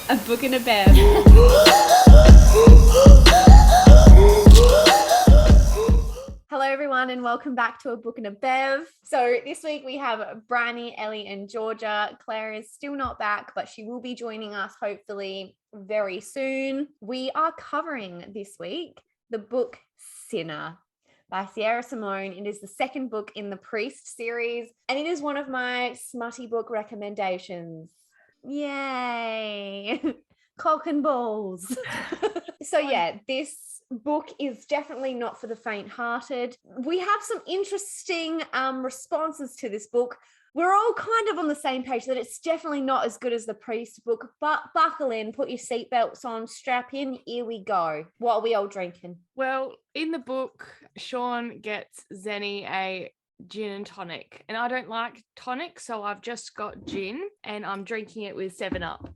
A book and a bear. Hello everyone and welcome back to A Book and a Bev. So this week we have Briony, Ellie and Georgia. Claire is still not back, but she will be joining us hopefully very soon. We are covering this week the book Sinner by Sierra Simone. It is the second book in the Priest series and it is one of my smutty book recommendations. Yay! Cock and balls. So yeah, this book is definitely not for the faint-hearted. We have some interesting responses to this book. We're all kind of on the same page that it's definitely not as good as the Priest book, but buckle in, put your seatbelts on, strap in, here we go. What are we all drinking? Well, in the book, Sean gets Zenny a gin and tonic, and I don't like tonic, so I've just got gin and I'm drinking it with 7-Up.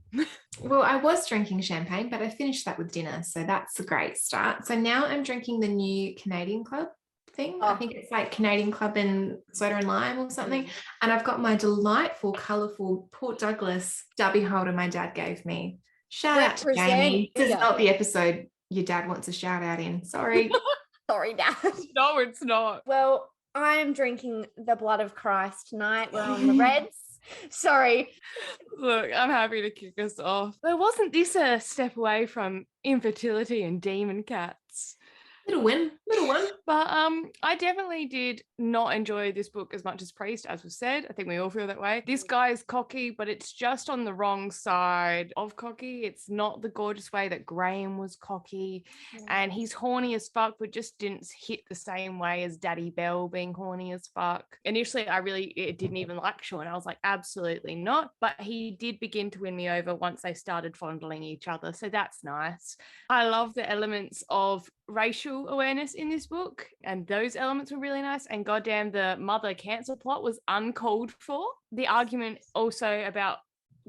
Well, I was drinking champagne, but I finished that with dinner, so that's a great start. So now I'm drinking the new Canadian Club thing. I think it's like Canadian Club and soda and lime or something. And I've got my delightful, colourful Port Douglas Dubby holder my dad gave me. Shout out to Jamie. This is not the episode your dad wants a shout out in. Sorry. Sorry, Dad. No, it's not. Well, I am drinking the blood of Christ tonight. We're on the Reds. Sorry. Look, I'm happy to kick us off. But wasn't this a step away from infertility and demon cats? Little one. But I definitely did not enjoy this book as much as Priest, as was said. I think we all feel that way. This guy is cocky, but it's just on the wrong side of cocky. It's not the gorgeous way that Graham was cocky. And he's horny as fuck, but just didn't hit the same way as Daddy Bell being horny as fuck. Initially, it didn't even like Sean. I was like, absolutely not. But he did begin to win me over once they started fondling each other. So that's nice. I love the elements of racial awareness in this book, and those elements were really nice. And goddamn, the mother cancer plot was uncalled for. The argument also about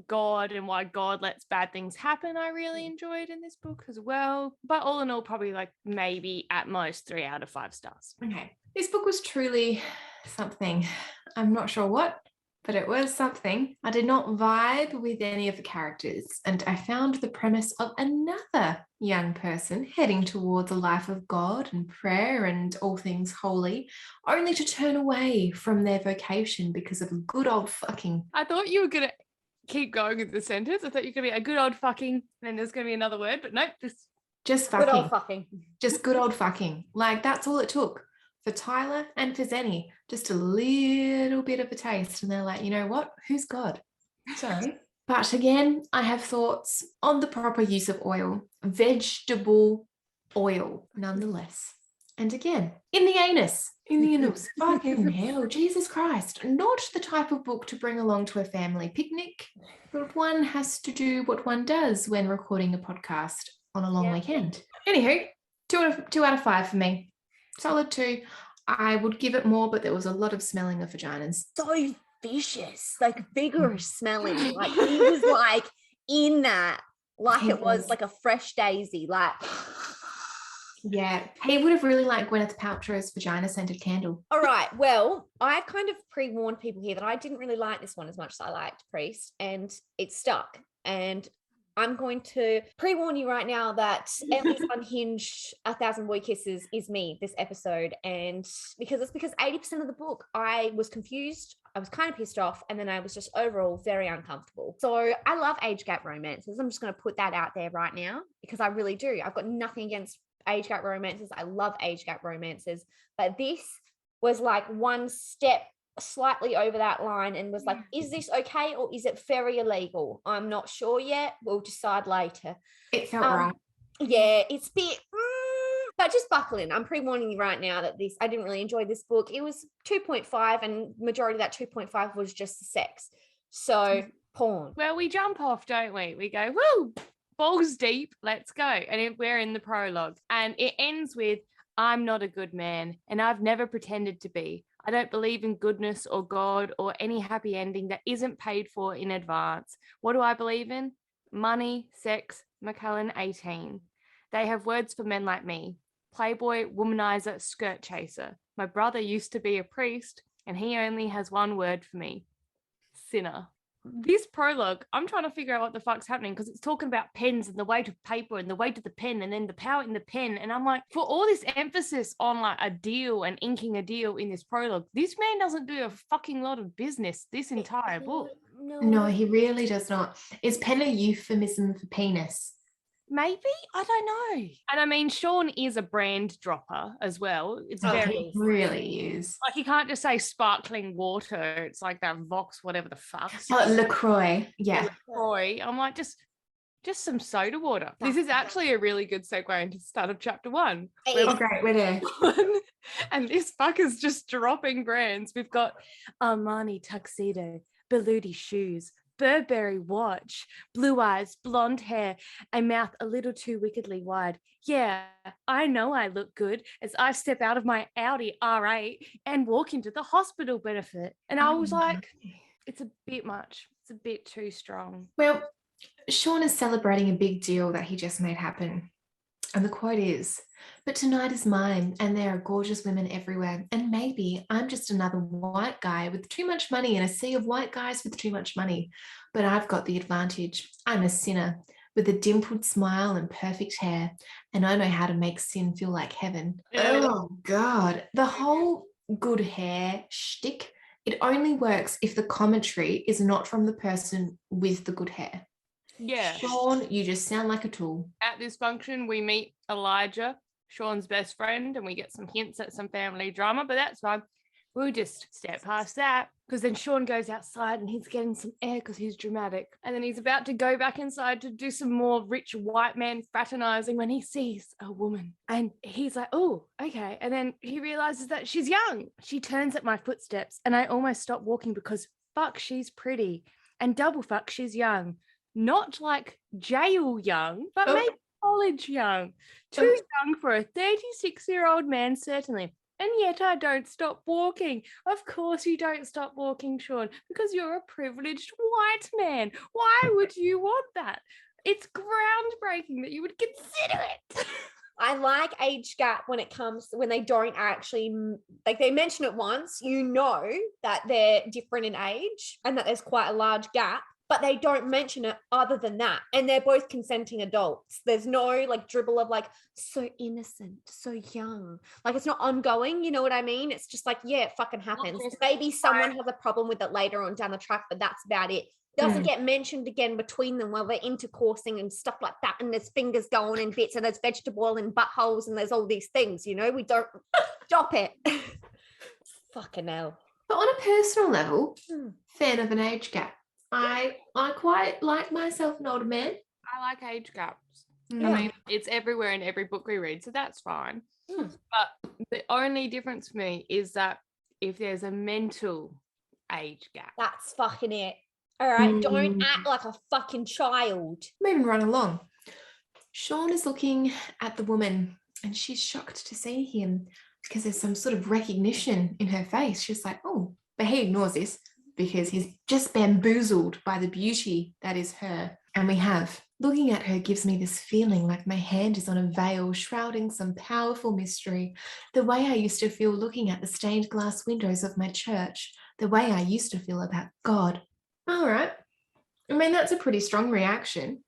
God and why God lets bad things happen, I really enjoyed in this book as well. But all in all, probably like maybe at most 3 out of 5 stars. Okay. This book was truly something. I'm not sure what, but it was something. I did not vibe with any of the characters, and I found the premise of another young person heading towards a life of God and prayer and all things holy, only to turn away from their vocation because of a good old fucking. I thought you were going to keep going with the sentence. I thought you were going to be a good old fucking, and then there's going to be another word, but nope, just fucking. Good old fucking. Just good old fucking. Like, that's all it took. For Tyler and for Zenny, just a little bit of a taste. And they're like, you know what? Who's God? Sorry. But again, I have thoughts on the proper use of oil, vegetable oil, nonetheless. And again, in the anus, fucking hell, Jesus Christ. Not the type of book to bring along to a family picnic, but one has to do what one does when recording a podcast on a long weekend. Anywho, 2 out of 5 for me. Solid 2. I would give it more, but there was a lot of smelling of vaginas. So vicious, like vigorous smelling. Like he was like in that, like it was like a fresh daisy. Like, yeah, he would have really liked Gwyneth Paltrow's vagina scented candle. All right, well, I kind of pre-warned people here that I didn't really like this one as much as I liked Priest, and it stuck. And I'm going to pre-warn you right now that Ellie's unhinged 1,000 boy kisses is me this episode. And because 80% of the book, I was confused, I was kind of pissed off, and then I was just overall very uncomfortable. So I love age gap romances. I'm just going to put that out there right now because I really do. I've got nothing against age gap romances. I love age gap romances. But this was like one step slightly over that line and was like, is this okay or is it very illegal? I'm not sure yet. We'll decide later. It felt wrong. Yeah, it's a bit but just buckle in. I'm pre-warning you right now that I didn't really enjoy this book. It was 2.5 and majority of that 2.5 was just the sex. So porn. Well, we jump off, don't we? We go, woo, balls deep, let's go. And we're in the prologue and it ends with, I'm not a good man and I've never pretended to be. I don't believe in goodness or God or any happy ending that isn't paid for in advance. What do I believe in? Money, sex, McCullen 18. They have words for men like me. Playboy, womanizer, skirt chaser. My brother used to be a priest and he only has one word for me. Sinner. this prologue, I'm trying to figure out what the fuck's happening because it's talking about pens and the weight of paper and the weight of the pen and then the power in the pen. And I'm like, for all this emphasis on like a deal and inking a deal in this prologue, this man doesn't do a fucking lot of business this entire book. No, he really does not. Is pen a euphemism for penis? Maybe, I don't know. And I mean, Sean is a brand dropper as well. It's very He really is. like, you can't just say sparkling water. It's like that Vox, whatever the fuck. LaCroix. Yeah. LaCroix. I'm like, just some soda water. This is actually a really good segue into the start of chapter 1. Oh, great. We're there. And this fucker's just dropping brands. We've got Armani tuxedo, Beluti shoes, Burberry watch, blue eyes, blonde hair, a mouth a little too wickedly wide. Yeah, I know I look good as I step out of my Audi R8 and walk into the hospital benefit. And I was like, it's a bit much. It's a bit too strong. Well, Sean is celebrating a big deal that he just made happen. And the quote is, "But tonight is mine, and there are gorgeous women everywhere. And maybe I'm just another white guy with too much money in a sea of white guys with too much money. But I've got the advantage. I'm a sinner with a dimpled smile and perfect hair. And I know how to make sin feel like heaven." Oh, God. The whole good hair shtick, it only works if the commentary is not from the person with the good hair. Yeah. Sean, you just sound like a tool. At this function, we meet Elijah, Sean's best friend, and we get some hints at some family drama, but that's fine. We'll just step past that because then Sean goes outside and he's getting some air because he's dramatic. And then he's about to go back inside to do some more rich white man fraternizing when he sees a woman. And he's like, oh, okay. And then he realizes that she's young. She turns at my footsteps and I almost stop walking because fuck, she's pretty. And double fuck, she's young. Not like jail young, but maybe college young. Too young for a 36-year-old man, certainly. And yet I don't stop walking. Of course you don't stop walking, Sean, because you're a privileged white man. Why would you want that? It's groundbreaking that you would consider it. I like age gap when they don't actually, like, they mention it once, you know that they're different in age and that there's quite a large gap. But they don't mention it other than that. And they're both consenting adults. There's no like dribble of like, so innocent, so young. Like, it's not ongoing, you know what I mean? It's just like, yeah, it fucking happens. Maybe someone has a problem with it later on down the track, but that's about it. Doesn't get mentioned again between them while they're intercoursing and stuff like that. And there's fingers going in bits and there's vegetable oil and buttholes and there's all these things, you know? We don't stop it. Fucking hell. But on a personal level, fan of an age gap. I quite like myself an older man. I like age gaps. Yeah. I mean, it's everywhere in every book we read, so that's fine. But the only difference for me is that if there's a mental age gap. That's fucking it. All right, don't act like a fucking child. Moving right along. Sean is looking at the woman and she's shocked to see him because there's some sort of recognition in her face. She's like, oh, but he ignores this because he's just bamboozled by the beauty that is her. And we have. Looking at her gives me this feeling like my hand is on a veil shrouding some powerful mystery. The way I used to feel looking at the stained glass windows of my church. The way I used to feel about God. All right. I mean, that's a pretty strong reaction.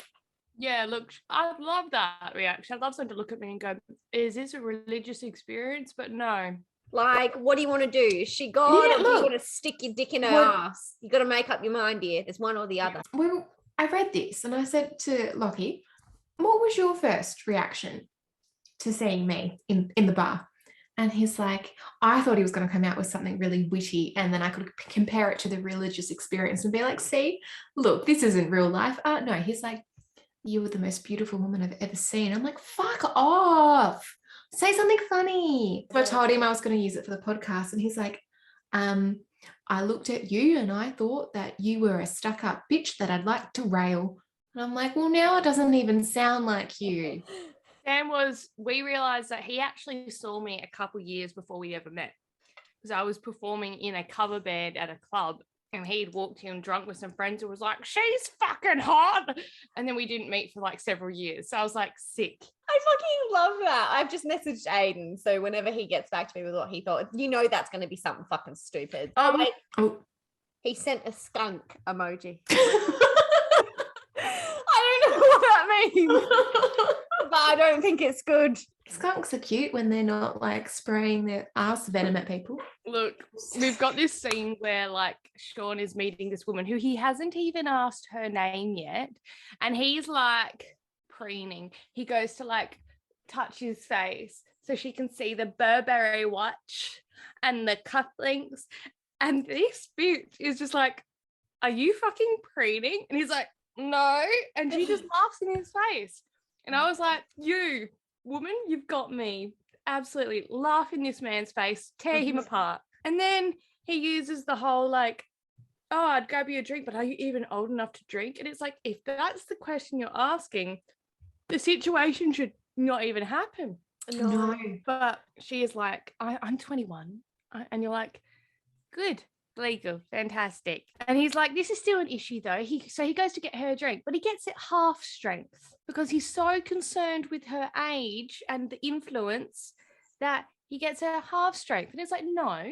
Yeah, look, I love that reaction. I'd love someone to look at me and go, is this a religious experience? But no. Like, what do you want to do? Is she God, or do you want to stick your dick in her ass? You got to make up your mind here. There's one or the other. Well, I read this and I said to Lockie, what was your first reaction to seeing me in the bar? And he's like, I thought he was going to come out with something really witty and then I could compare it to the religious experience and be like, see, look, this isn't real life. No, he's like, you were the most beautiful woman I've ever seen. I'm like, fuck off. Say something funny. So I told him I was going to use it for the podcast and he's like, I looked at you and I thought that you were a stuck-up bitch that I'd like to rail. And I'm like, well, now it doesn't even sound like you. We realized that he actually saw me a couple years before we ever met because I was performing in a cover band at a club and he'd walked in drunk with some friends and was like, she's fucking hot. And then we didn't meet for like several years. So I was like, sick. I fucking love that. I've just messaged Aiden. So whenever he gets back to me with what he thought, you know that's going to be something fucking stupid. Oh, wait. Oh. He sent a skunk emoji. I don't know what that means, but I don't think it's good. Skunks are cute when they're not like spraying their ass venom at people. Look, we've got this scene where like Sean is meeting this woman who he hasn't even asked her name yet. And he's like preening. He goes to like touch his face so she can see the Burberry watch and the cufflinks. And this bitch is just like, are you fucking preening? And he's like, no. And she just laughs in his face. And I was like, you woman, you've got me. Absolutely laugh in this man's face, tear him apart. And then he uses the whole like, oh, I'd grab you a drink, but are you even old enough to drink? And it's like, if that's the question you're asking, the situation should not even happen. No. But she is like, I'm 21. And you're like, good, legal, fantastic. And he's like, this is still an issue though. So he goes to get her a drink, but he gets it half strength because he's so concerned with her age and the influence that he gets her half strength. And it's like, no,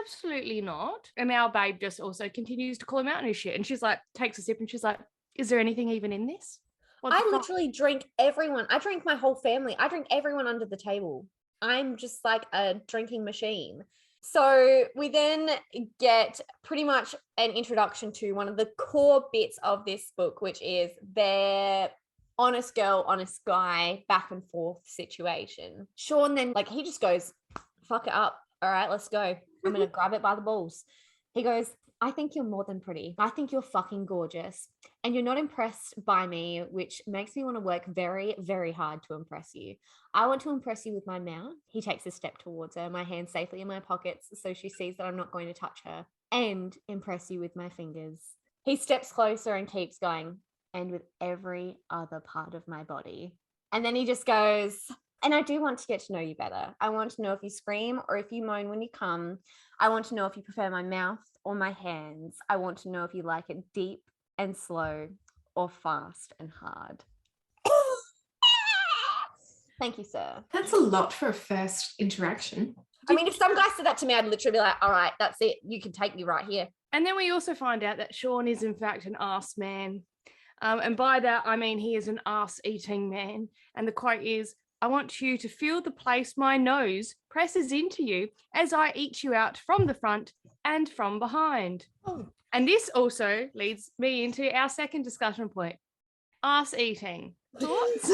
absolutely not. And our babe just also continues to call him out on his shit. And she's like, takes a sip and she's like, is there anything even in this? I literally drink everyone. I drink my whole family. I drink everyone under the table. I'm just like a drinking machine. So we then get pretty much an introduction to one of the core bits of this book, which is their honest girl, honest guy, back and forth situation. Sean then, like, he just goes, fuck it up. All right, let's go. I'm going to grab it by the balls. He goes, I think you're more than pretty. I think you're fucking gorgeous. And you're not impressed by me, which makes me want to work very, very hard to impress you. I want to impress you with my mouth. He takes a step towards her, my hand safely in my pockets, so she sees that I'm not going to touch her, and impress you with my fingers. He steps closer and keeps going, and with every other part of my body. And then he just goes, and I do want to get to know you better. I want to know if you scream or if you moan when you come. I want to know if you prefer my mouth or my hands. I want to know if you like it deep and slow or fast and hard. Thank you, sir. That's a lot for a first interaction. I mean, if some guy said that to me, I'd literally be like, all right, that's it. You can take me right here. And then we also find out that Sean is in fact an arse man. And by that, I mean he is an arse-eating man. And the quote is, I want you to feel the place my nose presses into you as I eat you out from the front and from behind. Oh. And this also leads me into our second discussion point, arse eating. Thoughts?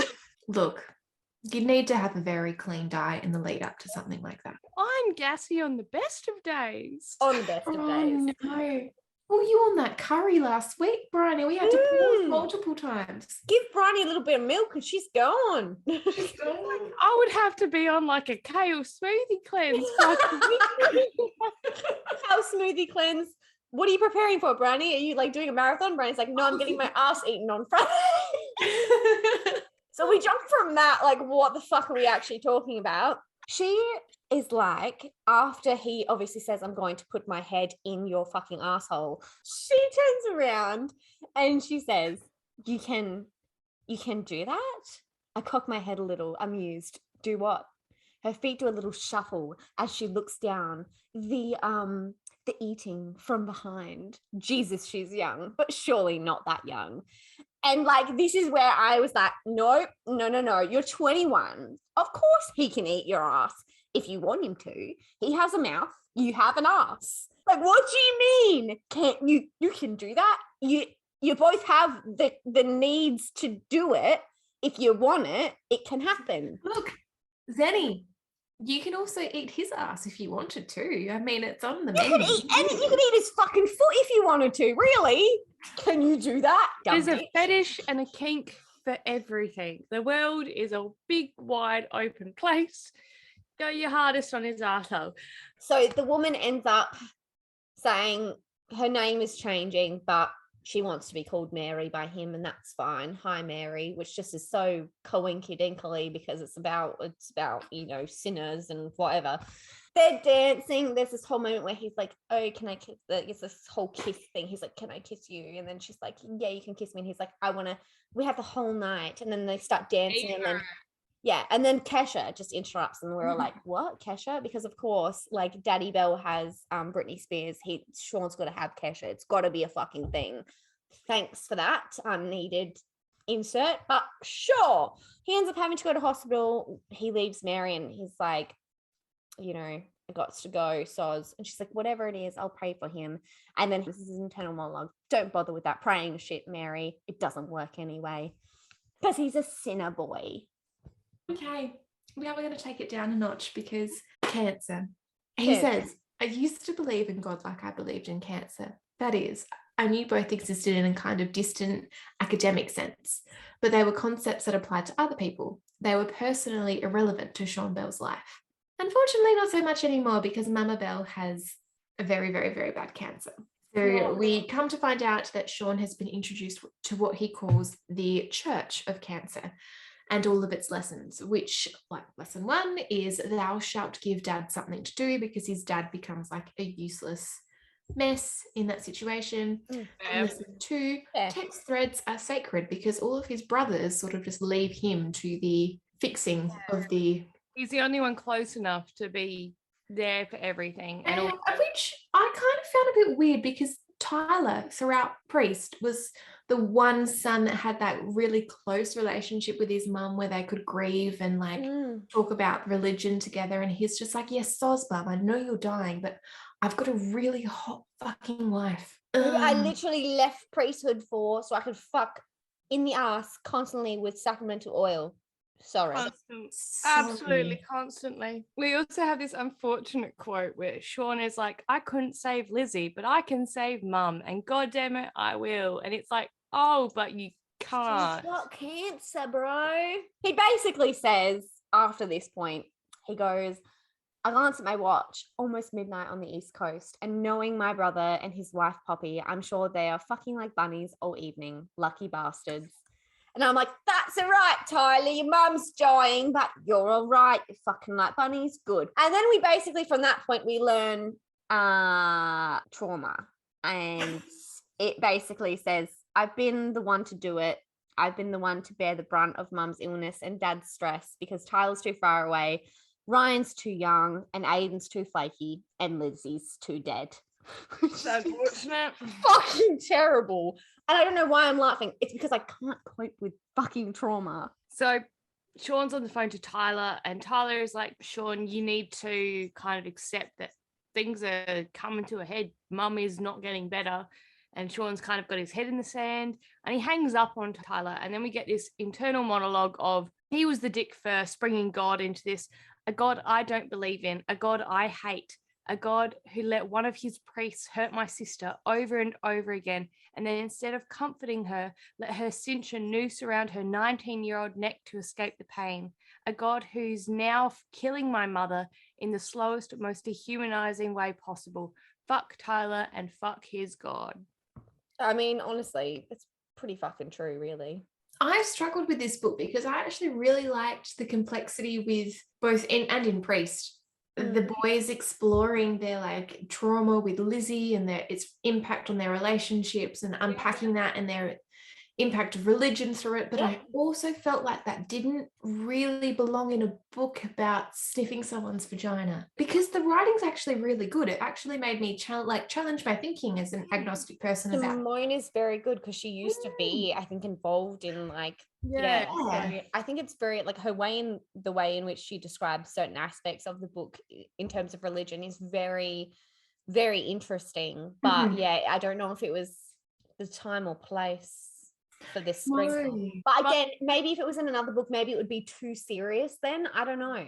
Look, you need to have a very clean diet in the lead up to something like that. I'm gassy on the best of days. On the best of days. No. Well, you on that curry last week, Briony. We had to pause multiple times. Give Briony a little bit of milk and she's gone. She's gone. I would have to be on like a kale smoothie cleanse. Kale smoothie cleanse. What are you preparing for, Briony? Are you like doing a marathon? Briony's like, no, I'm getting my ass eaten on Friday. So we jump from that, like, what the fuck are we actually talking about? She is like, after he obviously says, I'm going to put my head in your fucking asshole, she turns around and she says, you can do that? I cock my head a little, amused. Do what? Her feet do a little shuffle as she looks down. The eating from behind. Jesus, she's young, but surely not that young. And like, this is where I was like, no, you're 21. Of course he can eat your ass if you want him to. He has a mouth, you have an ass. Like, what do you mean? Can't you can do that? You both have the needs to do it. If you want it, it can happen. Look, Zenny, you can also eat his ass if you wanted to. I mean, it's on the menu. You can eat his fucking foot if you wanted to. Really? Can you do that? There's a fetish and a kink for everything. The world is a big, wide, open place. Go your hardest on his arsehole. So the woman ends up saying her name is changing, but she wants to be called Mary by him, and that's fine. Hi, Mary, which just is so coinky-dinkly because it's about sinners and whatever. They're dancing. There's this whole moment where he's like, oh, can I kiss? It's this whole kiss thing. He's like, can I kiss you? And then she's like, yeah, you can kiss me. And he's like, we have the whole night. And then they start dancing. And then Yeah, and then Kesha just interrupts, and we're all like, "What, Kesha?" Because of course, like Daddy Bell has Britney Spears. Sean's got to have Kesha. It's got to be a fucking thing. Thanks for that unneeded insert, but sure. He ends up having to go to hospital. He leaves Mary, and he's like, you know, I got to go, soz. And she's like, whatever it is, I'll pray for him. And then this is his internal monologue. Don't bother with that praying shit, Mary. It doesn't work anyway, because he's a sinner boy. Okay, now we're going to take it down a notch because cancer. He says, I used to believe in God like I believed in cancer. That is, I knew both existed in a kind of distant academic sense, but they were concepts that applied to other people. They were personally irrelevant to Sean Bell's life. Unfortunately, not so much anymore because Mama Bell has a very, very, very bad cancer. So we come to find out that Sean has been introduced to what he calls the Church of Cancer, and all of its lessons, which, like lesson 1 is thou shalt give dad something to do, because his dad becomes like a useless mess in that situation. And lesson 2, text threads are sacred because all of his brothers sort of just leave him to the fixing of the... He's the only one close enough to be there for everything. And which I kind of found a bit weird because Tyler, throughout Priest, was the one son that had that really close relationship with his mum where they could grieve and like talk about religion together. And he's just like, yes, Sosbum, I know you're dying, but I've got a really hot fucking life. I literally left priesthood for so I could fuck in the ass constantly with sacramental oil. Sorry. Absolutely constantly. We also have this unfortunate quote where Sean is like, I couldn't save Lizzie, but I can save Mum, and God damn it, I will. And it's like, oh, but you can't. She's got cancer, bro. He basically says after this point, he goes, I glanced at my watch, almost midnight on the East Coast, and knowing my brother and his wife Poppy, I'm sure they are fucking like bunnies all evening. Lucky bastards. And I'm like, that's all right, Tyler, your mum's dying, but you're all right. You're fucking like bunnies. Good. And then we basically, from that point, we learn trauma. And it basically says, I've been the one to do it. I've been the one to bear the brunt of mum's illness and dad's stress because Tyler's too far away, Ryan's too young, and Aiden's too flaky, and Lizzie's too dead. That's unfortunate. Fucking terrible. And I don't know why I'm laughing. It's because I can't cope with fucking trauma. So Sean's on the phone to Tyler, and Tyler is like, Sean, you need to kind of accept that things are coming to a head. Mum is not getting better. And Sean's kind of got his head in the sand, and he hangs up on Tyler. And then we get this internal monologue of he was the dick first, bringing God into this, a God I don't believe in, a God I hate, a God who let one of his priests hurt my sister over and over again. And then instead of comforting her, let her cinch a noose around her 19-year-old neck to escape the pain. A God who's now killing my mother in the slowest, most dehumanizing way possible. Fuck Tyler and fuck his God. I mean, honestly, it's pretty fucking true, really. I struggled with this book because I actually really liked the complexity with both in Priest. The boys exploring their like trauma with Lizzie and its impact on their relationships and unpacking that and their impact of religion through it. But I also felt like that didn't really belong in a book about sniffing someone's vagina, because the writing's actually really good. It actually made me challenge my thinking as an agnostic person about. Simone is very good because she used to be, I think, involved in like I think it's very like the way in which she describes certain aspects of the book in terms of religion is very, very interesting. But I don't know if it was the time or place for this spring. But again, maybe if it was in another book, maybe it would be too serious then. I don't know.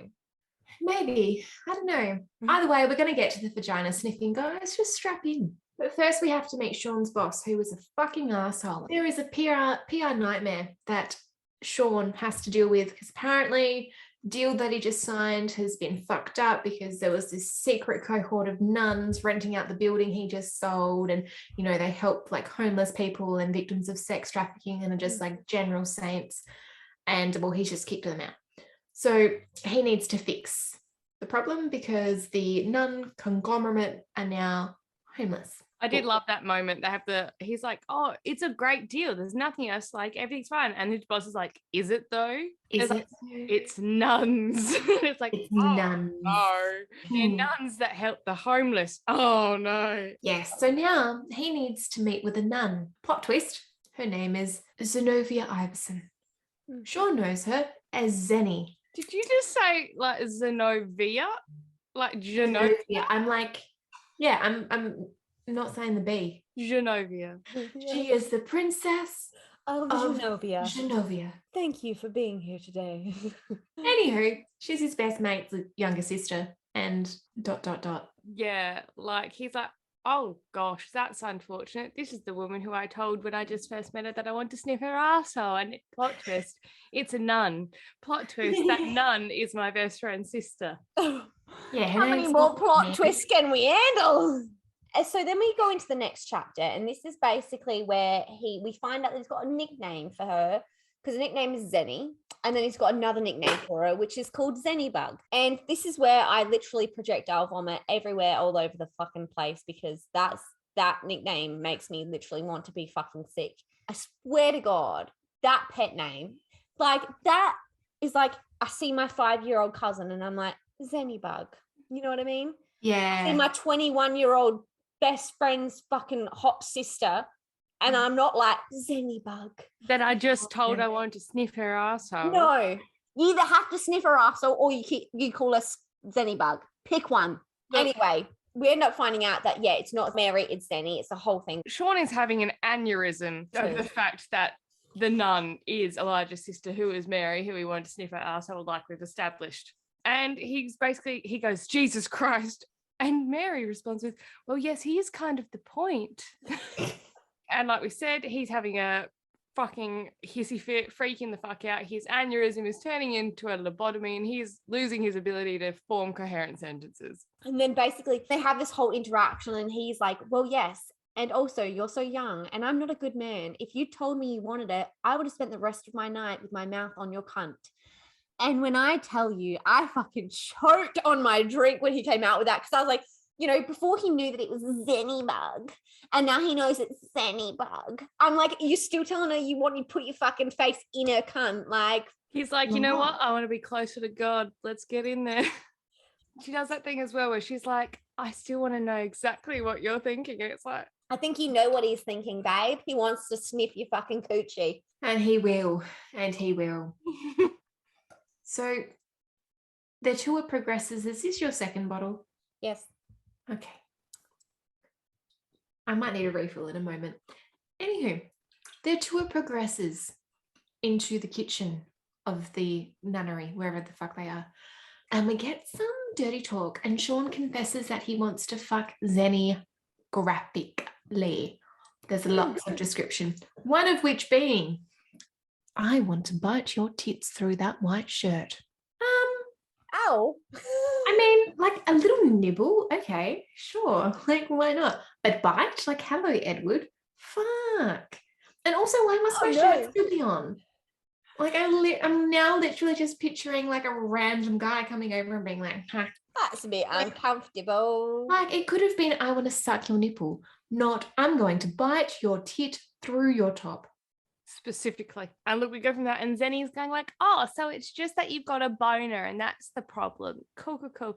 Maybe. I don't know. Either way, we're going to get to the vagina sniffing, guys. Just strap in. But first we have to meet Sean's boss, who is a fucking asshole. There is a PR nightmare that Sean has to deal with because apparently deal that he just signed has been fucked up because there was this secret cohort of nuns renting out the building he just sold, and you know they help like homeless people and victims of sex trafficking and are just like general saints, and well he's just kicked them out. So he needs to fix the problem because the nun conglomerate are now homeless. I did love that moment. He's like, oh, it's a great deal. There's nothing else. Like, everything's fine. And his boss is like, is it though? Is it? Like, it's nuns. It's like, It's oh, nuns. no. They're nuns that help the homeless. Oh, no. Yes. So now he needs to meet with a nun. Plot twist. Her name is Zenobia Iverson. Sean knows her as Zenny. Did you just say, like, Zenobia? Like, Genovia? I'm like, yeah, I'm not saying the B. Genovia. She is the princess of Zenobia. Genovia. Thank you for being here today. Anywho, she's his best mate's younger sister and ... Yeah, like, he's like, oh gosh, that's unfortunate. This is the woman who I told when I just first met her that I want to sniff her arsehole. And plot twist, it's a nun. Plot twist, that nun is my best friend's sister. Yeah, how many more plot twists can we handle? So then we go into the next chapter, and this is basically where we find out that he's got a nickname for her, because the nickname is Zenny, and then he's got another nickname for her, which is called Zennybug. And this is where I literally projectile vomit everywhere, all over the fucking place, because that nickname makes me literally want to be fucking sick. I swear to God, that pet name, like, that is like, I see my 5-year-old cousin and I'm like, Zennybug. You know what I mean? Yeah. I see my 21-year-old best friend's fucking hot sister, and I'm not like, Zennybug. That I just told I wanted to sniff her asshole. No, you either have to sniff her asshole or you call us Zennybug. Pick one. Look, anyway, we end up finding out that, yeah, it's not Mary, it's Zenny. It's the whole thing. Sean is having an aneurysm of the fact that the nun is Elijah's sister, who is Mary, who he wanted to sniff her asshole, like we've established. And he goes, Jesus Christ. And Mary responds with, well, yes, he is kind of the point. And like we said, he's having a fucking hissy fit, freaking the fuck out. His aneurysm is turning into a lobotomy and he's losing his ability to form coherent sentences. And then basically they have this whole interaction and he's like, well, yes. And also, you're so young and I'm not a good man. If you told me you wanted it, I would have spent the rest of my night with my mouth on your cunt. And when I tell you, I fucking choked on my drink when he came out with that, because I was like, you know, before he knew that it was Zennybug, and now he knows it's Zennybug. I'm like, you're still telling her you want to put your fucking face in her cunt? Like, he's like, you know what? I want to be closer to God. Let's get in there. She does that thing as well where she's like, I still want to know exactly what you're thinking. And it's like, I think you know what he's thinking, babe. He wants to sniff your fucking coochie. And he will. And he will. So the tour progresses. Is this your second bottle? Yes. Okay. I might need a refill in a moment. Anywho, their tour progresses into the kitchen of the nunnery, wherever the fuck they are. And we get some dirty talk. And Sean confesses that he wants to fuck Zenny graphically. There's lots of description. One of which being, I want to bite your tits through that white shirt. Ow. I mean, like a little nibble, okay, sure. Like, why not? But bite? Like, hello, Edward. Fuck. And also, why must my shirt still be on? Like, I'm now literally just picturing like a random guy coming over and being like, huh. That's a bit uncomfortable. Like, it could have been, I want to suck your nipple, not I'm going to bite your tit through your top. Specifically. And look, we go from that and Zenny's going like, oh, so it's just that you've got a boner and that's the problem. Cool.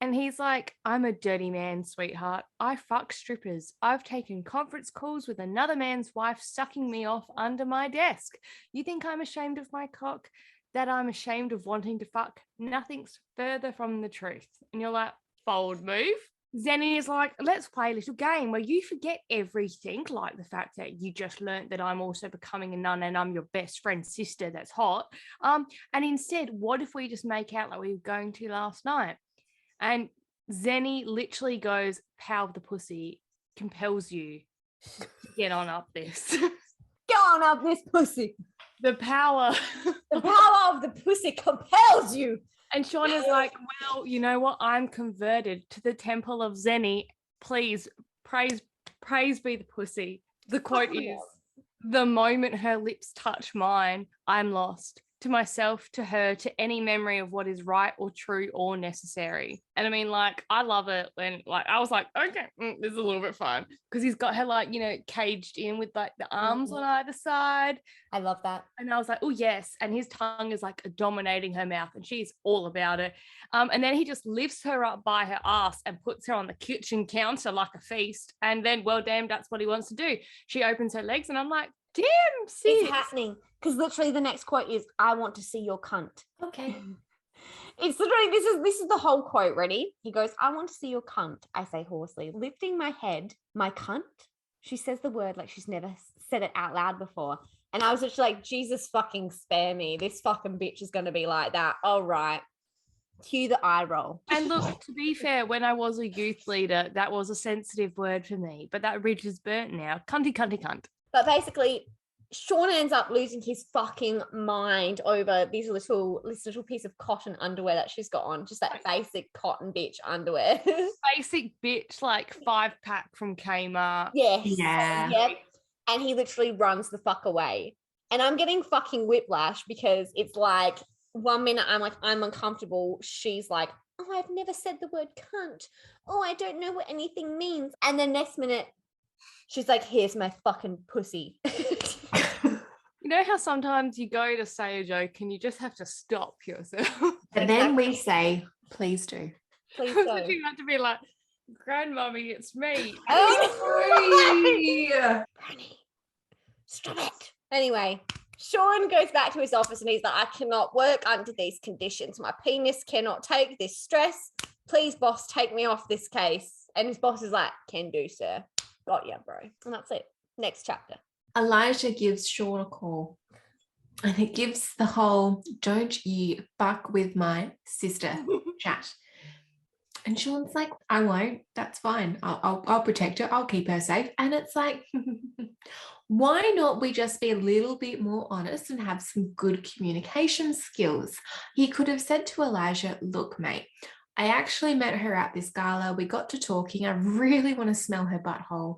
And he's like, I'm a dirty man, sweetheart. I fuck strippers. I've taken conference calls with another man's wife sucking me off under my desk. You think I'm ashamed of my cock? That I'm ashamed of wanting to fuck? Nothing's further from the truth. And you're like, bold move. Zenny is like, let's play a little game where you forget everything, like the fact that you just learned that I'm also becoming a nun and I'm your best friend's sister that's hot. And instead, what if we just make out like we were going to last night? And Zenny literally goes, power of the pussy compels you to get on up this. Get on up this pussy. The power. The power of the pussy compels you. And Sean is like, well, you know what? I'm converted to the temple of Zenny. Please, praise be the pussy. The quote is, the moment her lips touch mine, I'm lost. to myself, to her, to any memory of what is right or true or necessary. And I mean, like, I love it when, like, I was like, okay, this is a little bit fun because he's got her, like, you know, caged in with like the arms on either side. I love that. And I was like, oh yes. And his tongue is like dominating her mouth and she's all about it. And then he just lifts her up by her ass and puts her on the kitchen counter like a feast. And then, well, damn, that's what he wants to do. She opens her legs and I'm like, damn, sis. It's happening. Because literally the next quote is, I want to see your cunt. Okay. It's literally, this is the whole quote. Ready? He goes, I want to see your cunt. I say hoarsely, lifting my head, my cunt. She says the word like she's never said it out loud before. And I was just like, Jesus fucking spare me. This fucking bitch is going to be like that. All right. Cue the eye roll. And look, to be fair, when I was a youth leader, that was a sensitive word for me. But that bridge is burnt now. Cunty, cunty, cunt. But basically, Sean ends up losing his fucking mind over this little piece of cotton underwear that she's got on. Just that basic cotton bitch underwear. Basic bitch, like 5-pack from Kmart. Yes. Yeah. Yep. And he literally runs the fuck away. And I'm getting fucking whiplash because it's like, 1 minute I'm like, I'm uncomfortable. She's like, oh, I've never said the word cunt. Oh, I don't know what anything means. And then next minute, she's like, here's my fucking pussy. You know how sometimes you go to say a joke and you just have to stop yourself? And then we say, please do. Please So don't. you have to be like, grandmummy, it's me. Oh, Briony, stop it. Anyway, Sean goes back to his office and he's like, I cannot work under these conditions. My penis cannot take this stress. Please, boss, take me off this case. And his boss is like, can do, sir. Got ya, bro. And that's it. Next chapter. Elijah gives Sean a call and it gives the whole don't you fuck with my sister chat. And Sean's like, I won't. That's fine. I'll protect her. I'll keep her safe. And it's like, why not we just be a little bit more honest and have some good communication skills? He could have said to Elijah, look, mate, I actually met her at this gala. We got to talking. I really want to smell her butthole.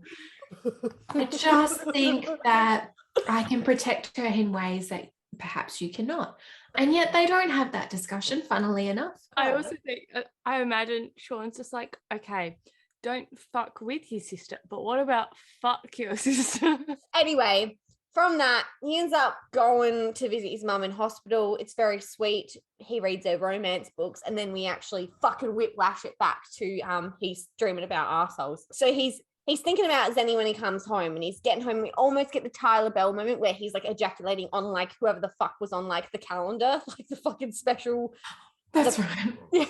I just think that I can protect her in ways that perhaps you cannot. And yet they don't have that discussion, funnily enough. I also think, I imagine Sean's just like, okay, don't fuck with your sister, but what about fuck your sister? Anyway, from that, he ends up going to visit his mum in hospital. It's very sweet. He reads their romance books, and then we actually fucking whiplash it back to he's dreaming about arseholes. So he's thinking about Zenny when he comes home, and he's getting home. We almost get the Tyler Bell moment where he's like ejaculating on like whoever the fuck was on like the calendar, like the fucking special. That's right. Yeah,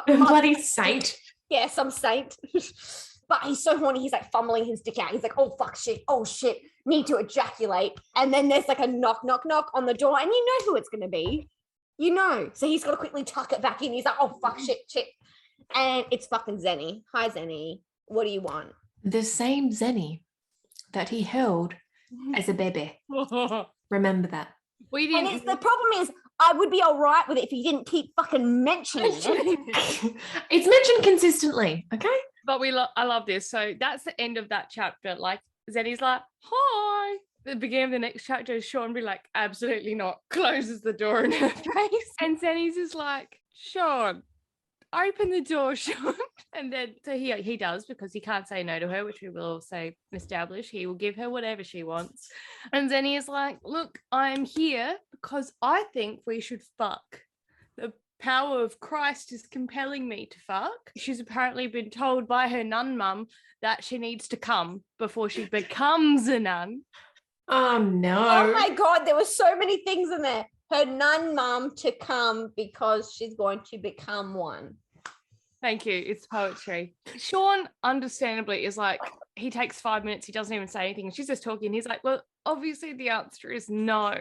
Bloody saint. Yeah, some saint. But he's so horny, he's like fumbling his dick out. He's like, oh, fuck, shit. Oh, shit. Need to ejaculate. And then there's like a knock, knock, knock on the door. And you know who it's going to be. You know. So he's got to quickly tuck it back in. He's like, oh, fuck, shit, shit. And it's fucking Zenny. Hi, Zenny. What do you want? The same Zenny that he held as a baby. Remember that. We And didn't. the problem is, I would be all right with it if you didn't keep fucking mentioning it. It's mentioned consistently, okay? But I love this. So that's the end of that chapter. Like, Zenny's like, hi. At the beginning of the next chapter, Sean be like, absolutely not. Closes the door in her face. And Zenny's just like, Sean, open the door, Sean. And then, so he does, because he can't say no to her, which we will also establish. He will give her whatever she wants. And Zenny is like, look, I'm here because I think we should fuck. The power of Christ is compelling me to fuck. She's apparently been told by her nun mum that she needs to come before she becomes a nun. Oh, no. Oh, my God. There were so many things in there. Her nun mum to come because she's going to become one. Thank you. It's poetry. Sean, understandably, is like, he takes 5 minutes. He doesn't even say anything. And she's just talking. He's like, well, obviously the answer is no.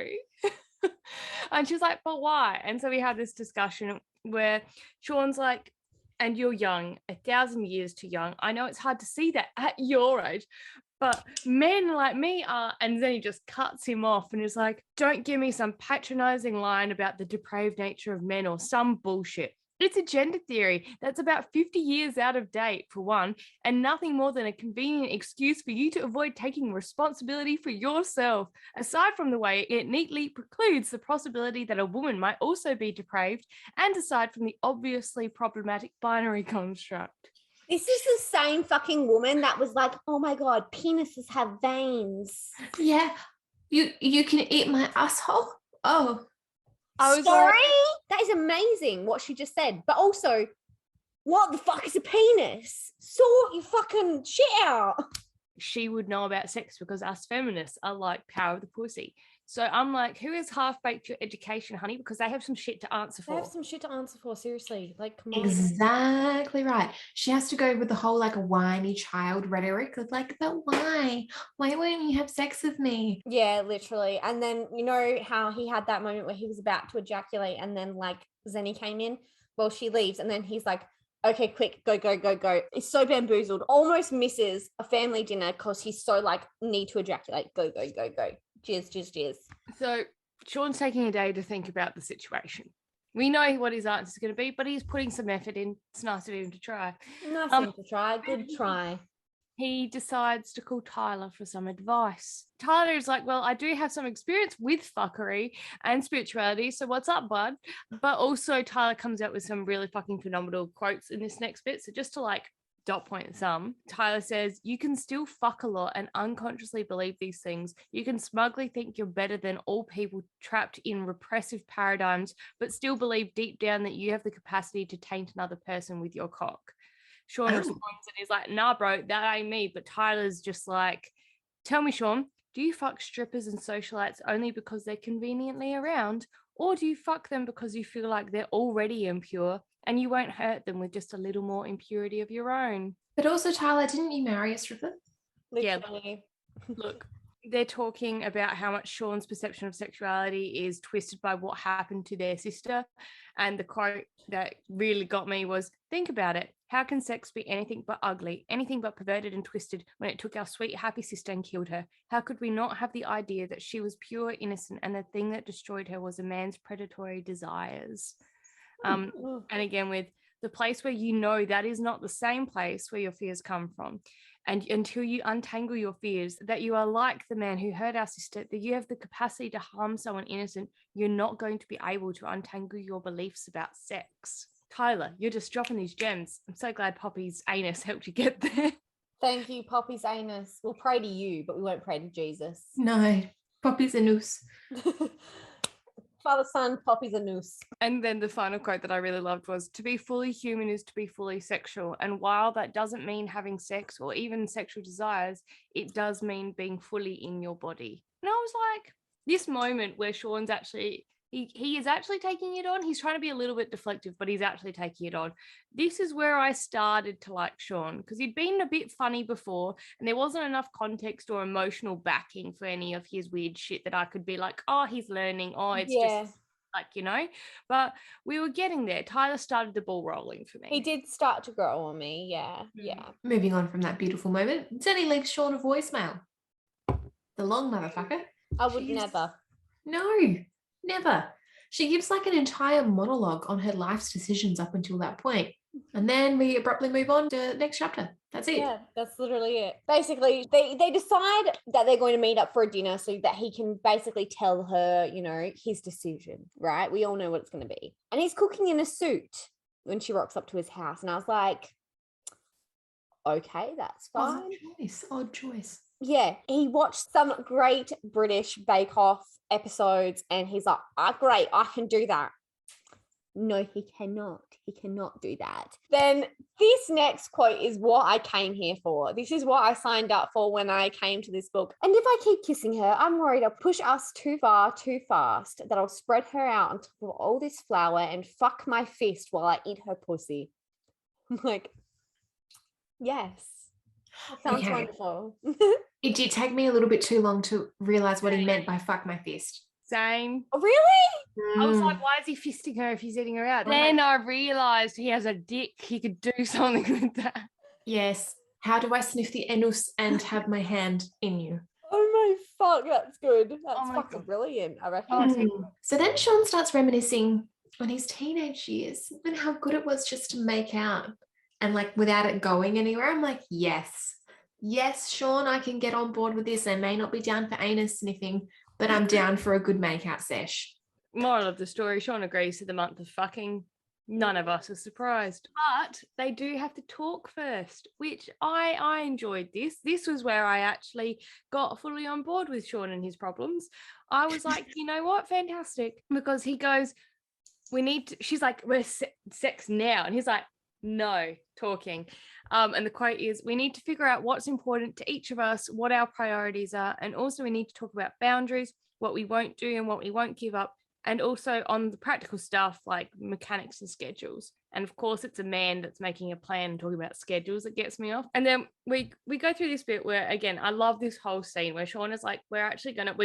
And she's like, but why? And so we have this discussion where Sean's like, and you're young, 1,000 years too young. I know it's hard to see that at your age, but men like me are. And then he just cuts him off and is like, don't give me some patronizing line about the depraved nature of men or some bullshit. It's a gender theory that's about 50 years out of date, for one, and nothing more than a convenient excuse for you to avoid taking responsibility for yourself, aside from the way it neatly precludes the possibility that a woman might also be depraved, and aside from the obviously problematic binary construct. This is the same fucking woman that was like, oh my God, penises have veins. Yeah. You can eat my asshole? Oh. I was Sorry? like, That is amazing what she just said. But also, what the fuck is a penis? Sort your fucking shit out. she would know about sex because us feminists are like power of the pussy. So I'm like, who has half-baked your education, honey? Because they have some shit to answer They for. have some shit to answer for, seriously. Like, come on. Exactly right. She has to go with the whole like whiny child rhetoric of like, but why? Why won't you have sex with me? Yeah, literally. And then, you know how he had that moment where he was about to ejaculate and then like Zenny came in? Well, she leaves and then he's like, okay, quick, go, go, go, go. He's so bamboozled, almost misses a family dinner because he's so like, need to ejaculate. Go, go, go, go. Jizz, jizz, jizz. So Sean's taking a day to think about the situation. We know what his answer is going to be, but he's putting some effort in. It's nice of him to try. Nothing to try. Good try. He decides to call Tyler for some advice. Tyler is like, well, I do have some experience with fuckery and spirituality, so what's up, bud? But also Tyler comes out with some really fucking phenomenal quotes in this next bit. So just to like dot point some, Tyler says, you can still fuck a lot and unconsciously believe these things. You can smugly think you're better than all people trapped in repressive paradigms, but still believe deep down that you have the capacity to taint another person with your cock. Sean responds and he's like, nah, bro, that ain't me. But Tyler's just like, tell me, Sean, do you fuck strippers and socialites only because they're conveniently around? Or do you fuck them because you feel like they're already impure and you won't hurt them with just a little more impurity of your own? But also, Tyler, didn't you marry a stripper? Literally. Yeah, look, they're talking about how much Sean's perception of sexuality is twisted by what happened to their sister. And the quote that really got me was, think about it. How can sex be anything but ugly, anything but perverted and twisted when it took our sweet, happy sister and killed her? How could we not have the idea that she was pure, innocent, and the thing that destroyed her was a man's predatory desires? And again, with the place where you know that is not the same place where your fears come from. And until you untangle your fears, that you are like the man who hurt our sister, that you have the capacity to harm someone innocent, you're not going to be able to untangle your beliefs about sex. Tyler, you're just dropping these gems. I'm so glad Poppy's anus helped you get there. Thank you, Poppy's anus. We'll pray to you, but we won't pray to Jesus. No, Poppy's a noose. Father, Son, Poppy's a noose. And then the final quote that I really loved was, to be fully human is to be fully sexual. And while that doesn't mean having sex or even sexual desires, it does mean being fully in your body. And I was like, this moment where Sean's actually, he is actually taking it on. He's trying to be a little bit deflective, but he's actually taking it on. This is where I started to like Sean, because he'd been a bit funny before and there wasn't enough context or emotional backing for any of his weird shit that I could be like, oh, he's learning. Oh, it's just like, you know, but we were getting there. Tyler started the ball rolling for me. He did start to grow on me. Yeah. Yeah. Moving on from that beautiful moment, Zenny leaves Sean a voicemail. The long motherfucker. I would never. No, never. She gives like an entire monologue on her life's decisions up until that point. And then we abruptly move on to the next chapter. That's it. Yeah, that's literally it. Basically, they decide that they're going to meet up for a dinner so that he can basically tell her, you know, his decision, right? We all know what it's going to be. And he's cooking in a suit when she rocks up to his house. And I was like, okay, that's fine. Odd choice. Yeah, he watched some great British Bake Off episodes and he's like, great, I can do that. No, he cannot. He cannot do that. Then this next quote is what I came here for. This is what I signed up for when I came to this book. And if I keep kissing her, I'm worried I'll push us too far, too fast, that I'll spread her out on top of all this flour and fuck my fist while I eat her pussy. I'm like, yes. Sounds wonderful. It did take me a little bit too long to realize what he meant by fuck my fist. Same. Oh, really? I was like, why is he fisting her if he's eating her out? Then I realized he has a dick. He could do something with that. Yes. How do I sniff the anus and have my hand in you? Oh my fuck, that's good. That's Oh my fucking God. brilliant, I reckon. So then Sean starts reminiscing on his teenage years and how good it was just to make out and like without it going anywhere. I'm like, yes, Sean, I can get on board with this. I may not be down for anus sniffing, but I'm down for a good makeout sesh. Moral of the story, Sean agrees to the month of fucking. None of us are surprised. But they do have to talk first, which I enjoyed this. This was where I actually got fully on board with Sean and his problems. I was like, you know what? Fantastic. Because he goes, she's like, we're sex now. And he's like, no, talking. And the quote is, we need to figure out what's important to each of us, what our priorities are. And also we need to talk about boundaries, what we won't do and what we won't give up. And also on the practical stuff like mechanics and schedules. And of course, it's a man that's making a plan and talking about schedules that gets me off. And then we go through this bit where, again, I love this whole scene where Sean is like, we're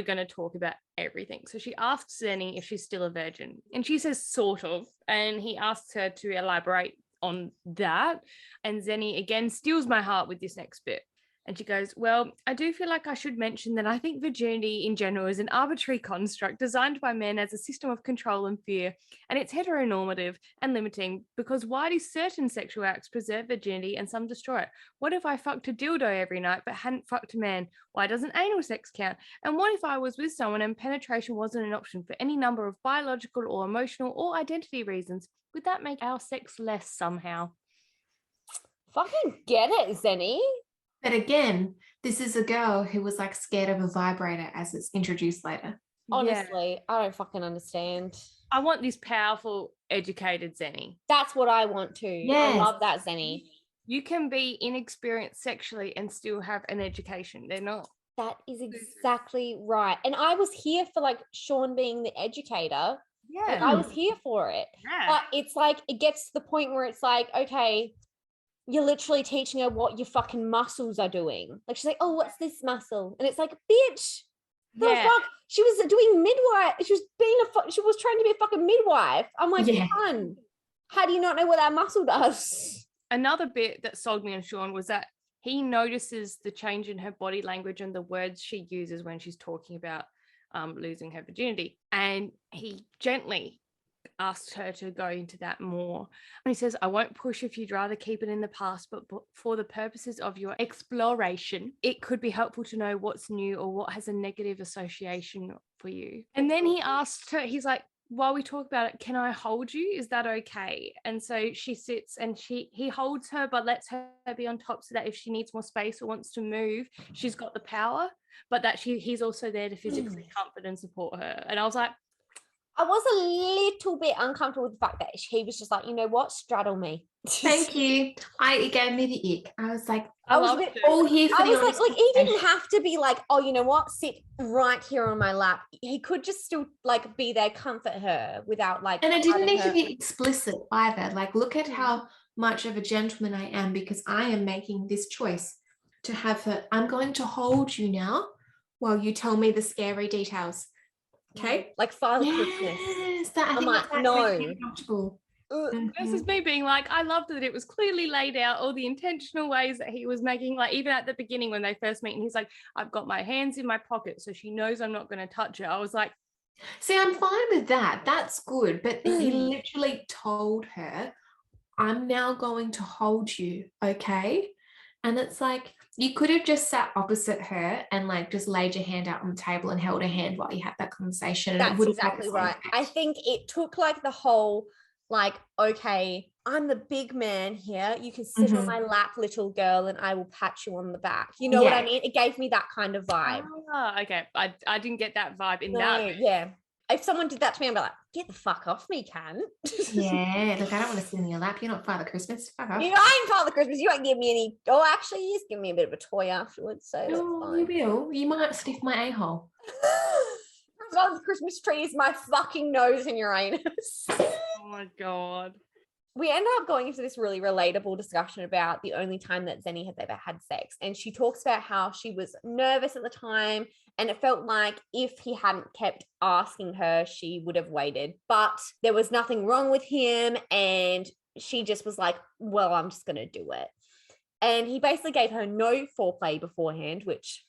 gonna talk about everything. So she asks Zenny if she's still a virgin. And she says sort of. And he asks her to elaborate on that. And Zenny again steals my heart with this next bit. And she goes, well, I do feel like I should mention that I think virginity in general is an arbitrary construct designed by men as a system of control and fear, and it's heteronormative and limiting because why do certain sexual acts preserve virginity and some destroy it? What if I fucked a dildo every night but hadn't fucked a man? Why doesn't anal sex count? And what if I was with someone and penetration wasn't an option for any number of biological or emotional or identity reasons? Would that make our sex less somehow? Fucking get it, Zenny. But again, this is a girl who was like scared of a vibrator as it's introduced later. Honestly, I don't fucking understand. I want this powerful, educated Zenny. That's what I want to. Yes. I love that, Zenny. You can be inexperienced sexually and still have an education. They're not. That is exactly right. And I was here for like Sean being the educator. Yeah. Like, I was here for it. Yeah. But it's like, it gets to the point where it's like, okay, you're literally teaching her what your fucking muscles are doing. Like, she's like, oh, what's this muscle? And it's like, bitch, the fuck? She was doing midwife. She was trying to be a fucking midwife. I'm like, hun, how do you not know what that muscle does? Another bit that sold me on Sean was that he notices the change in her body language and the words she uses when she's talking about losing her virginity. And he gently asked her to go into that more. And he says, I won't push if you'd rather keep it in the past, but for the purposes of your exploration, it could be helpful to know what's new or what has a negative association for you. And then he asked her, he's like, while we talk about it, can I hold you? Is that okay? And so she sits and he holds her, but lets her be on top so that if she needs more space or wants to move, she's got the power, but that he's also there to physically comfort and support her. And I was like, I was a little bit uncomfortable with the fact that he was just like, you know what, straddle me. Thank you. It gave me the ick. I was like, I was all here for I was like, he didn't have to be like, oh, you know what, sit right here on my lap. He could just still like be there, comfort her without like. And it didn't need to be explicit either. Like, look at how much of a gentleman I am because I am making this choice to have her. I'm going to hold you now while you tell me the scary details. Okay, like Father Christmas. Yes, I'm like, no. Comfortable. Versus me being like, I loved that it was clearly laid out all the intentional ways that he was making, like even at the beginning when they first meet and he's like, I've got my hands in my pocket so she knows I'm not going to touch her. I was like, see, I'm fine with that. That's good. But he literally told her, I'm now going to hold you, okay? And it's like, you could have just sat opposite her and like just laid your hand out on the table and held her hand while you had that conversation. That's exactly right. I think it took like the whole like, okay, I'm the big man here. You can sit on my lap, little girl, and I will pat you on the back. You know what I mean? It gave me that kind of vibe. Okay. I didn't get that vibe in that. Yeah. If someone did that to me, I'd be like, get the fuck off me, Can. Yeah, look, I don't want to sit in your lap. You're not Father Christmas. Fuck off. You know, I ain't Father Christmas. You won't give me any. Oh, actually, you just give me a bit of a toy afterwards. So you will. You might sniff my a-hole. The Christmas tree is my fucking nose in your anus. Oh my God. We end up going into this really relatable discussion about the only time that Zenny has ever had sex. And she talks about how she was nervous at the time. And it felt like if he hadn't kept asking her, she would have waited. But there was nothing wrong with him. And she just was like, well, I'm just going to do it. And he basically gave her no foreplay beforehand, which,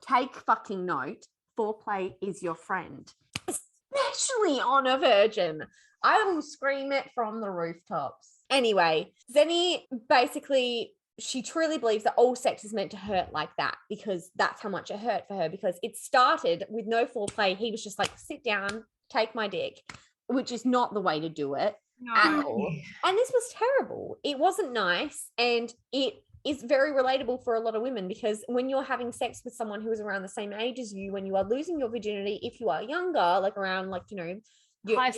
take fucking note, foreplay is your friend, especially on a virgin. I will scream it from the rooftops. Anyway, Zenny basically, she truly believes that all sex is meant to hurt like that because that's how much it hurt for her, because it started with no foreplay. He was just like, sit down, take my dick, which is not the way to do it at all. And this was terrible. It wasn't nice, and it is very relatable for a lot of women, because when you're having sex with someone who is around the same age as you, when you are losing your virginity, if you are younger, like around like, you know, high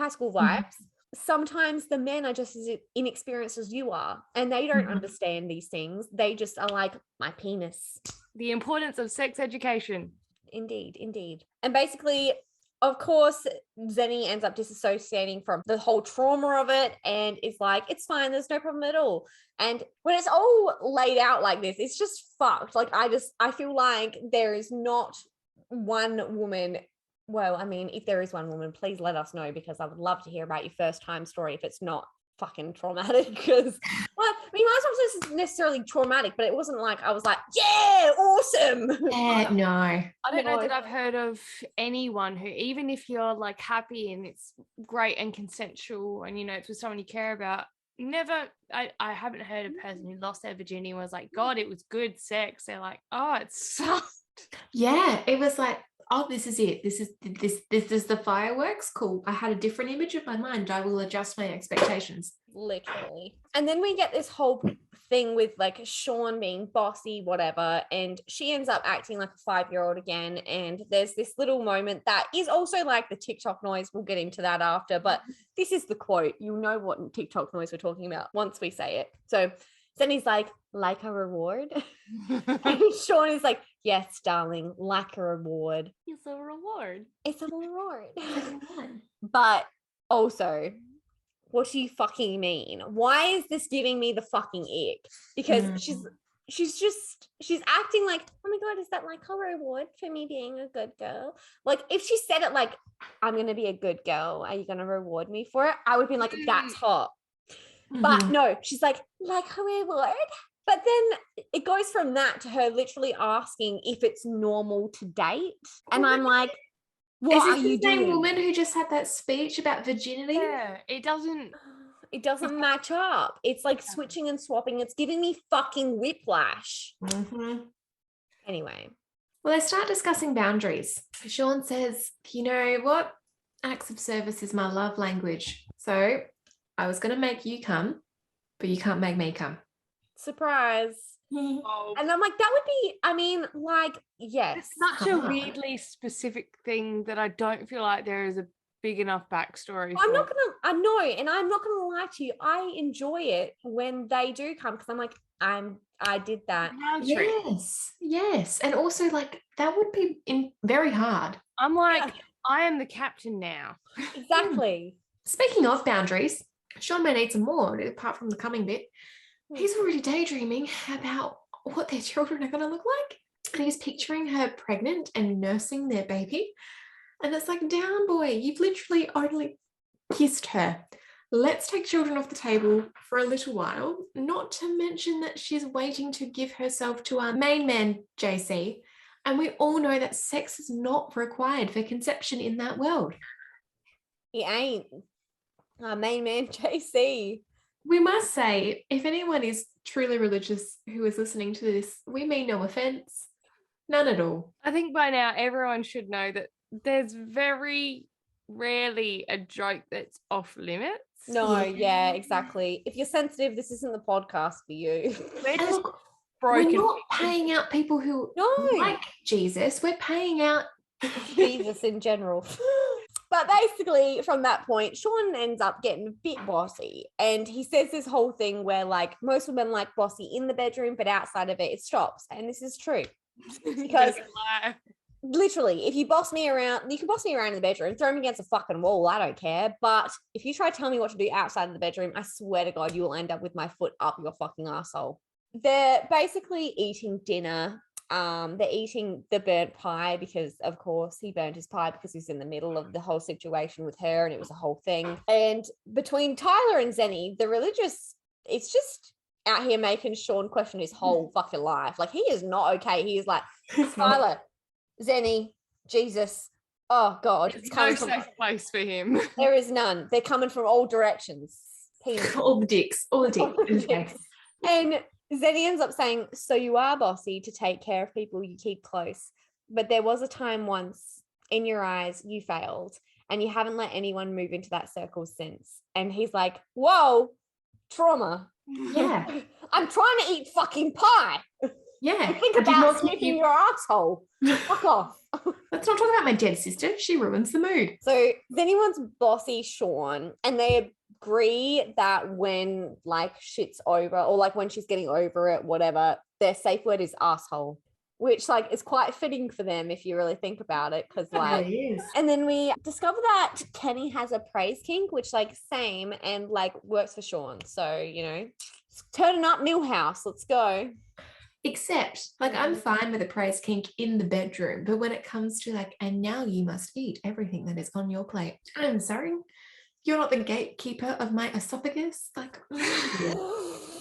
school vibes, sometimes the men are just as inexperienced as you are, and they don't understand these things. They just are like, my penis. The importance of sex education. Indeed. And basically, of course, Zenny ends up disassociating from the whole trauma of it, and it's like, it's fine, there's no problem at all. And when it's all laid out like this, it's just fucked. Like, I feel like there is not one woman. Well, I mean, if there is one woman, please let us know, because I would love to hear about your first time story if it's not fucking traumatic. Because, well, I mean, my time isn't necessarily traumatic, but it wasn't like I was like, yeah, awesome. No. I don't know that I've heard of anyone who, even if you're like happy and it's great and consensual and, you know, it's with someone you care about, I haven't heard a person who lost their virginity and was like, God, it was good sex. They're like, oh, it sucked. Yeah, it was like, oh, this is it. This is the fireworks. Cool. I had a different image of my mind. I will adjust my expectations. Literally. And then we get this whole thing with like Sean being bossy, whatever, and she ends up acting like a 5-year-old again. And there's this little moment that is also like the TikTok noise. We'll get into that after, but this is the quote. You'll know what TikTok noise we're talking about once we say it. So then he's like a reward. And Sean is like, yes, darling, like a reward. It's a reward. It's a reward. But also, what do you fucking mean? Why is this giving me the fucking ick? Because she's acting like, oh my God, is that like a reward for me being a good girl? Like, if she said it like, I'm going to be a good girl, are you going to reward me for it? I would be like, that's hot. But no, she's like a reward. But then it goes from that to her literally asking if it's normal to date. And I'm like, what are you doing? Is this the same woman who just had that speech about virginity? Yeah, it doesn't match up. It's like switching and swapping. It's giving me fucking whiplash. Anyway. Well, they start discussing boundaries. Sean says, you know what? Acts of service is my love language. So I was going to make you come, but you can't make me come. Surprise. Oh. And I'm like, that would be, I mean, like, yes. It's such a weirdly specific thing that I don't feel like there is a big enough backstory for. I know, and I'm not gonna lie to you, I enjoy it when they do come, because I'm like, I did that. Yes. And also, like, that would be very hard. I'm like, I am the captain now. Exactly. Speaking of boundaries, Sean may need some more, apart from the coming bit. He's already daydreaming about what their children are going to look like. And he's picturing her pregnant and nursing their baby. And it's like, down, boy, you've literally only kissed her. Let's take children off the table for a little while, not to mention that she's waiting to give herself to our main man, JC. And we all know that sex is not required for conception in that world. He ain't. Our main man, JC. We must say, if anyone is truly religious who is listening to this, we mean no offense. None at all. I think by now everyone should know that there's very rarely a joke that's off limits. No, yeah, exactly. If you're sensitive, this isn't the podcast for you. We're just broken. We're not paying out people who like Jesus. We're paying out Jesus in general. But basically, from that point, Sean ends up getting a bit bossy. And he says this whole thing where, like, most women like bossy in the bedroom, but outside of it, it stops. And this is true. Because literally, if you boss me around, you can boss me around in the bedroom, throw me against a fucking wall, I don't care. But if you try to tell me what to do outside of the bedroom, I swear to God, you will end up with my foot up your fucking asshole. They're basically eating dinner. They're eating the burnt pie because, of course, he burnt his pie because he's in the middle of the whole situation with her, and it was a whole thing. And between Tyler and Zenny, the religious, it's just out here making Sean question his whole fucking life. Like, he is not okay. He is like, Tyler, Zenny, Jesus, Oh God, it's There's no coming from. safe place for him. There is none. They're coming from all directions. All the dicks. Okay. And Zenny ends up saying, so you are bossy to take care of people you keep close. But there was a time once in your eyes you failed and you haven't let anyone move into that circle since. And he's like, whoa, trauma. Yeah. I'm trying to eat fucking pie. Yeah. Think about sniffing your asshole. Fuck off. Let's not talk about my dead sister. She ruins the mood. So Zenny wants bossy Sean, and they agree that when like shit's over or like when she's getting over it, whatever, their safe word is asshole, which like is quite fitting for them if you really think about it, because like It is. and then we discover that Kenny has a praise kink, which like same and like works for Sean. So, you know, turning up Millhouse, let's go. Except, like, I'm fine with a praise kink in the bedroom, but when it comes to like, and now you must eat everything that is on your plate. I'm sorry, you're not the gatekeeper of my esophagus. Like,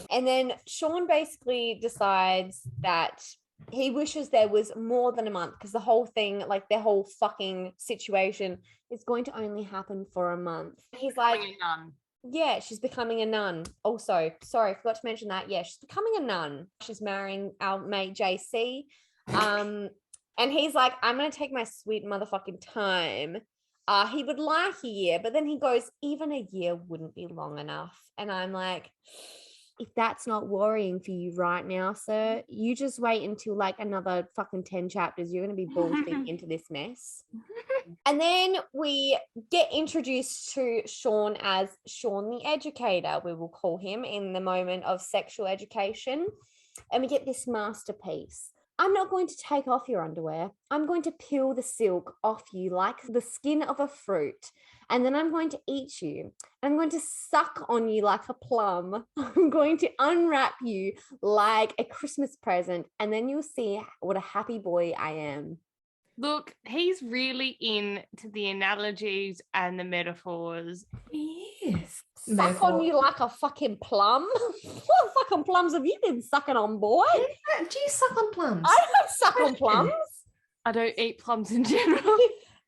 and then Sean basically decides that he wishes there was more than a month, because the whole thing, like their whole fucking situation, is going to only happen for a month. He's like, yeah, she's becoming a nun. Also, sorry, I forgot to mention that. Yeah, she's becoming a nun. She's marrying our mate JC. And he's like, I'm going to take my sweet motherfucking time. He would like a year, but then he goes, even a year wouldn't be long enough. And I'm like, if that's not worrying for you right now, sir, you just wait until like another fucking 10 chapters. You're going to be balls deep into this mess. And then we get introduced to Sean as Sean the Educator, we will call him, in the moment of sexual education. And we get this masterpiece. I'm not going to take off your underwear. I'm going to peel the silk off you like the skin of a fruit. And then I'm going to eat you. I'm going to suck on you like a plum. I'm going to unwrap you like a Christmas present. And then you'll see what a happy boy I am. Look, he's really into the analogies and the metaphors. yes. Suck on you like a fucking plum? What fucking plums have you been sucking on, boy? Do you suck on plums? I don't suck on plums. I don't eat plums in general.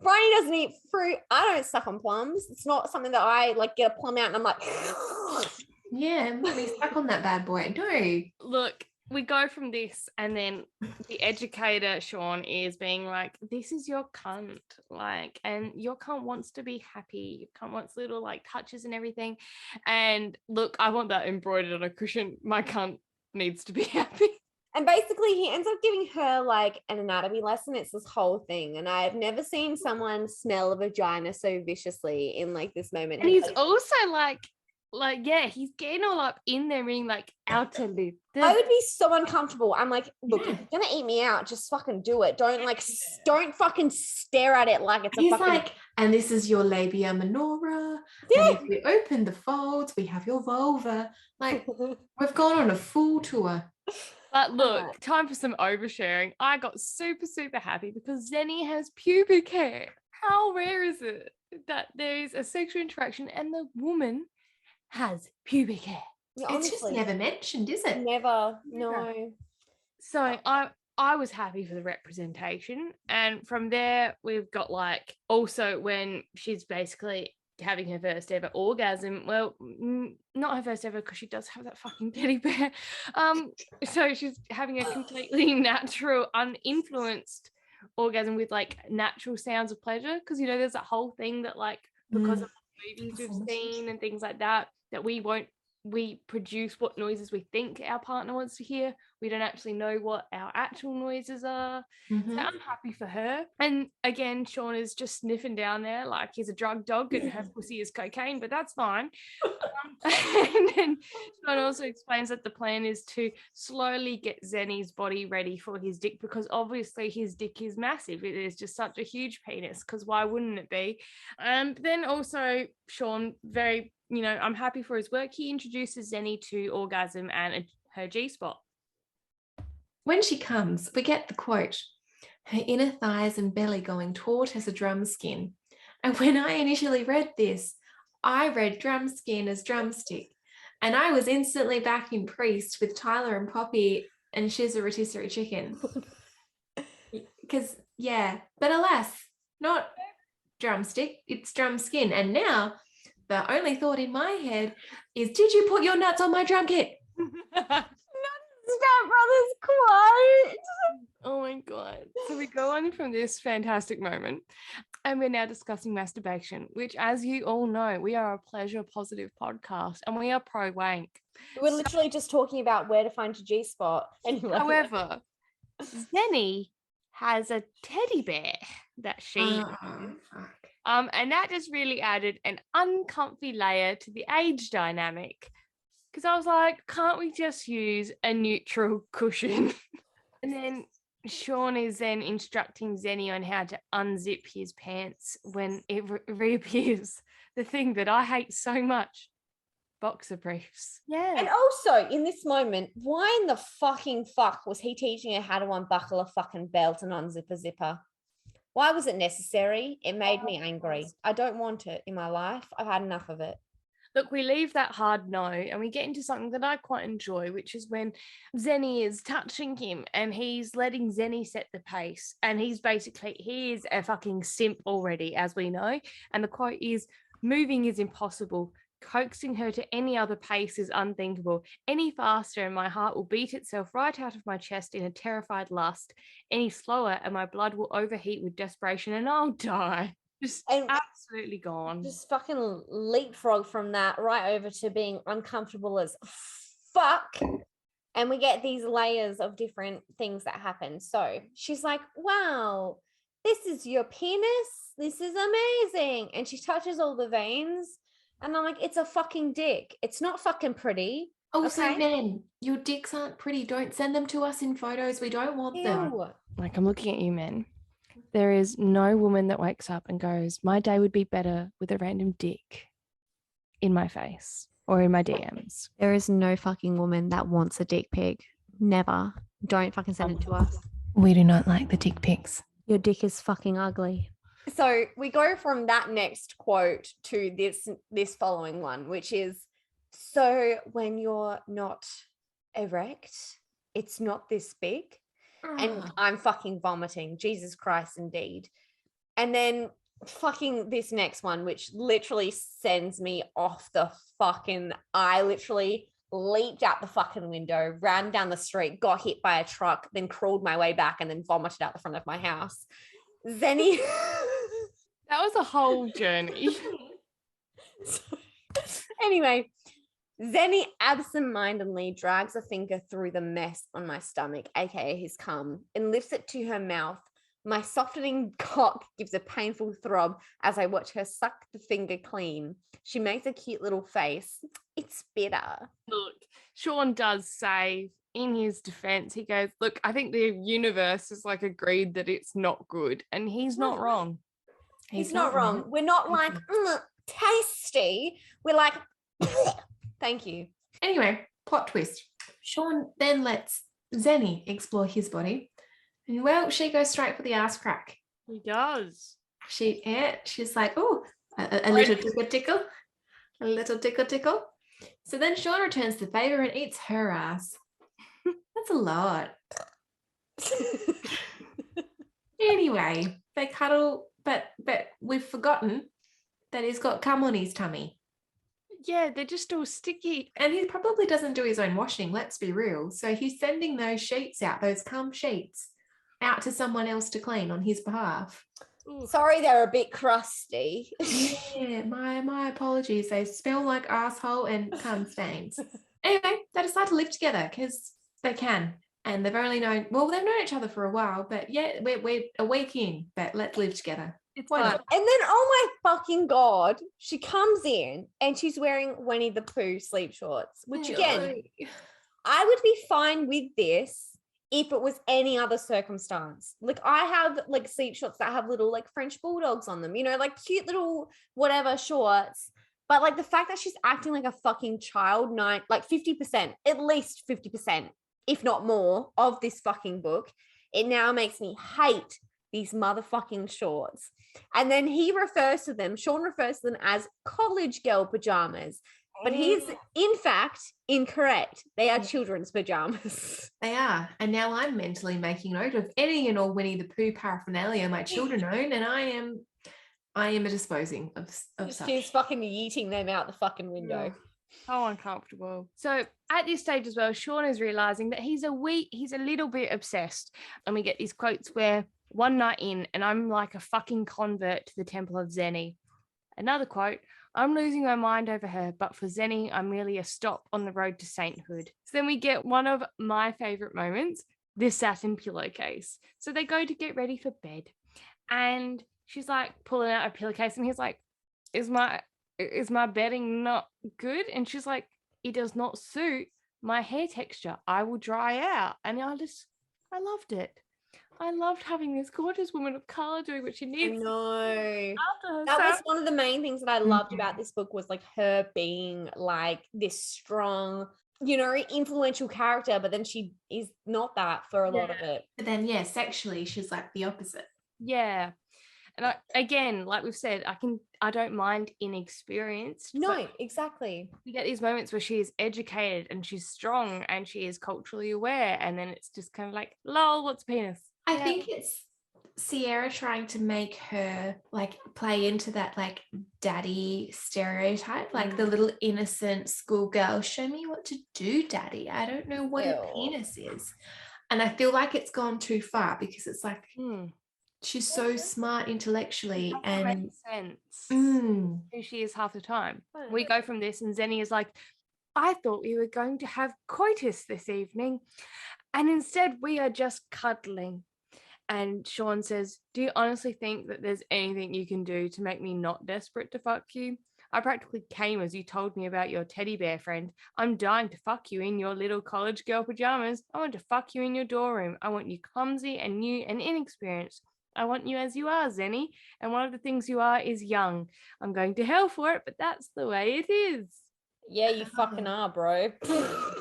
Briony doesn't eat fruit. I don't suck on plums. It's not something that I like get a plum out and I'm like, yeah, let me suck on that bad boy. No. Look, we go from this, and then the educator, Sean, is being like, this is your cunt, like, and your cunt wants to be happy. Your cunt wants little like touches and everything. And look, I want that embroidered on a cushion. My cunt needs to be happy. And basically he ends up giving her like an anatomy lesson. It's this whole thing. And I've never seen someone smell a vagina so viciously in like this moment. And he's also like, yeah, he's getting all up in there being like, outer lip. I would be so uncomfortable. I'm like, look, if you're gonna eat me out, just fucking do it. Don't like, don't fucking stare at it like it's a fucking... like, and this is your labia minora. Yeah. And if we open the folds, we have your vulva. Like, we've gone on a full tour. But look, time for some oversharing. I got super, super happy because Zenny has pubic hair. How rare is it that there is a sexual interaction and the woman has pubic hair? It's just never mentioned, is it? Never. No. So I was happy for the representation. And from there, we've got like also when she's basically having her first ever orgasm. Well, not her first ever because she does have that fucking teddy bear. So she's having a completely natural, uninfluenced orgasm with like natural sounds of pleasure. Because, you know, there's that whole thing that like because of the movies we've seen and things like that, that we produce what noises we think our partner wants to hear. We don't actually know what our actual noises are. So I'm happy for her. And again, Sean is just sniffing down there like he's a drug dog and her pussy is cocaine, but that's fine. And then Sean also explains that the plan is to slowly get Zenny's body ready for his dick, because obviously his dick is massive. It is just such a huge penis, because why wouldn't it be? And then also Sean, very, you know, I'm happy for his work. He introduces Zenny to orgasm and her G-spot. When she comes, we get the quote, her inner thighs and belly going taut as a drum skin. And when I initially read this, I read drum skin as drumstick. And I was instantly back in Priest with Tyler and Poppy and Shiz a rotisserie chicken. Because, yeah, but alas, not drumstick, it's drum skin. And now the only thought in my head is, did you put your nuts on my drum kit? Step Brothers quote. Oh my God. So we go on from this fantastic moment and we're now discussing masturbation, which, as you all know, we are a pleasure positive podcast and we are pro wank. We're literally just talking about where to find your G-spot. Anyway. However, Zenny has a teddy bear that she and that just really added an uncomfy layer to the age dynamic. Because I was like, can't we just use a neutral cushion? And then Sean is then instructing Zenny on how to unzip his pants when it reappears. The thing that I hate so much, boxer briefs. Yeah. And also, in this moment, why in the fucking fuck was he teaching her how to unbuckle a fucking belt and unzip a zipper? Why was it necessary? It made me angry. I don't want it in my life. I've had enough of it. Look, we leave that hard no and we get into something that I quite enjoy, which is when Zenny is touching him and he's letting Zenny set the pace. And he is a fucking simp already, as we know. And the quote is, moving is impossible. Coaxing her to any other pace is unthinkable. Any faster and my heart will beat itself right out of my chest in a terrified lust. Any slower and my blood will overheat with desperation and I'll die. Just absolutely gone. Just fucking leapfrog from that right over to being uncomfortable as fuck. And we get these layers of different things that happen. So she's like, wow, this is your penis. This is amazing. And she touches all the veins. And I'm like, it's a fucking dick. It's not fucking pretty. Also, okay? men, your dicks aren't pretty. Don't send them to us in photos. We don't want them. Like, I'm looking at you, men. There is no woman that wakes up and goes, my day would be better with a random dick in my face or in my DMs. There is no fucking woman that wants a dick pic. Never. Don't fucking send it to us. We do not like the dick pics. Your dick is fucking ugly. So we go from that next quote to this following one, which is, so when you're not erect, it's not this big. And I'm fucking vomiting. Jesus Christ, indeed. And then fucking this next one, which literally sends me off the fucking, I literally leaped out the fucking window, ran down the street, got hit by a truck, then crawled my way back and then vomited out the front of my house. Zenny. That was a whole journey. Anyway, Zenny absentmindedly drags a finger through the mess on my stomach, aka his cum, and lifts it to her mouth. My softening cock gives a painful throb as I watch her suck the finger clean. She makes a cute little face. It's bitter. Look, Sean does say in his defense, he goes, look, I think the universe has like agreed that it's not good. And he's not wrong. He's not wrong. We're not like, tasty. We're like, thank you. Anyway, plot twist. Sean then lets Zenny explore his body. And well, she goes straight for the ass crack. He does. She's like, oh, a little tickle. A little tickle. So then Sean returns the favor and eats her ass. That's a lot. Anyway, they cuddle, but we've forgotten that he's got cum on his tummy. Yeah, they're just all sticky. And he probably doesn't do his own washing, let's be real. So he's sending those sheets out, those cum sheets, out to someone else to clean on his behalf. Ooh. Sorry, they're a bit crusty. Yeah, my apologies. They smell like asshole and cum stains. Anyway, they decide to live together because they can. And they've known each other for a while, but yeah, we're a week in, but let's live together. It's Why fun. not? And then, oh my fucking God, she comes in and she's wearing Winnie the Pooh sleep shorts, which again, I would be fine with this if it was any other circumstance. Like I have like sleep shorts that have little like French bulldogs on them, like cute little whatever shorts. But like the fact that she's acting like a fucking child, like 50%, at least 50%, if not more, of this fucking book, it now makes me hate these motherfucking shorts. And then Sean refers to them as college girl pajamas. But he's, in fact, incorrect. They are children's pajamas. They are. And now I'm mentally making note of any and all Winnie the Pooh paraphernalia my children own. And I I am a disposing of such. She's fucking yeeting them out the fucking window. Yeah. So uncomfortable. So at this stage as well, Sean is realizing that he's a little bit obsessed. And we get these quotes where one night in, and I'm like a fucking convert to the Temple of Zeni. Another quote, I'm losing my mind over her, but for Zeni, I'm merely a stop on the road to sainthood. So then we get one of my favorite moments, this satin pillowcase. So they go to get ready for bed. And she's like pulling out a pillowcase, and he's like, is my bedding not good? And she's like, it does not suit my hair texture. I will dry out. And I loved it. I loved having this gorgeous woman of color doing what she needs. No, After that herself. was one of the main things that I loved about this book, was like her being like this strong, you know, influential character, but then she is not that for a lot of it. But then, yeah, sexually, she's like the opposite. Yeah. And again, like we've said, I don't mind inexperienced. No, exactly. You get these moments where she is educated and she's strong and she is culturally aware, and then it's just kind of like, lol, what's penis? I think it's Sierra trying to make her like play into that like daddy stereotype, like the little innocent schoolgirl, show me what to do, daddy. I don't know what a penis is. And I feel like it's gone too far, because it's like she's so smart intellectually, and makes sense who she is half the time. We go from this, and Zeni is like, I thought we were going to have coitus this evening, and instead we are just cuddling. And Sean says, do you honestly think that there's anything you can do to make me not desperate to fuck you? I practically came as you told me about your teddy bear friend. I'm dying to fuck you in your little college girl pajamas. I want to fuck you in your dorm room. I want you clumsy and new and inexperienced. I want you as you are, Zeni. And one of the things you are is young. I'm going to hell for it, but that's the way it is. Yeah, you fucking are, bro.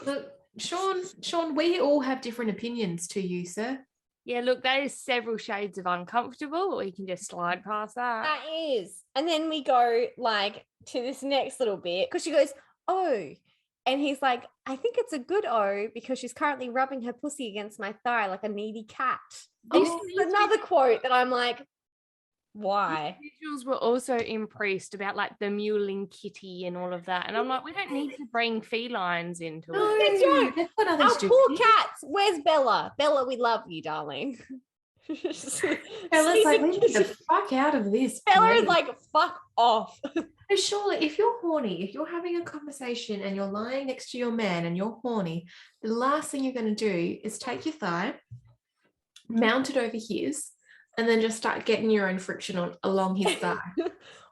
Look, Sean, we all have different opinions to you, sir. Yeah, look, that is several shades of uncomfortable, but we can just slide past that. That is. And then we go like to this next little bit, because she goes, oh. And he's like, I think it's a good O, because she's currently rubbing her pussy against my thigh like a needy cat. This is another quote that I'm like, why? Visuals were also impressed about like the mewling kitty and all of that. And I'm like, we don't need to bring felines into it. That's right. Our poor cats. Where's Bella? Bella, we love you, darling. Bella's like, we need the fuck out of this. Bella is like, fuck off. So surely, if you're horny, if you're having a conversation and you're lying next to your man and you're horny, the last thing you're going to do is take your thigh, mount it over his, and then just start getting your own friction along his thigh.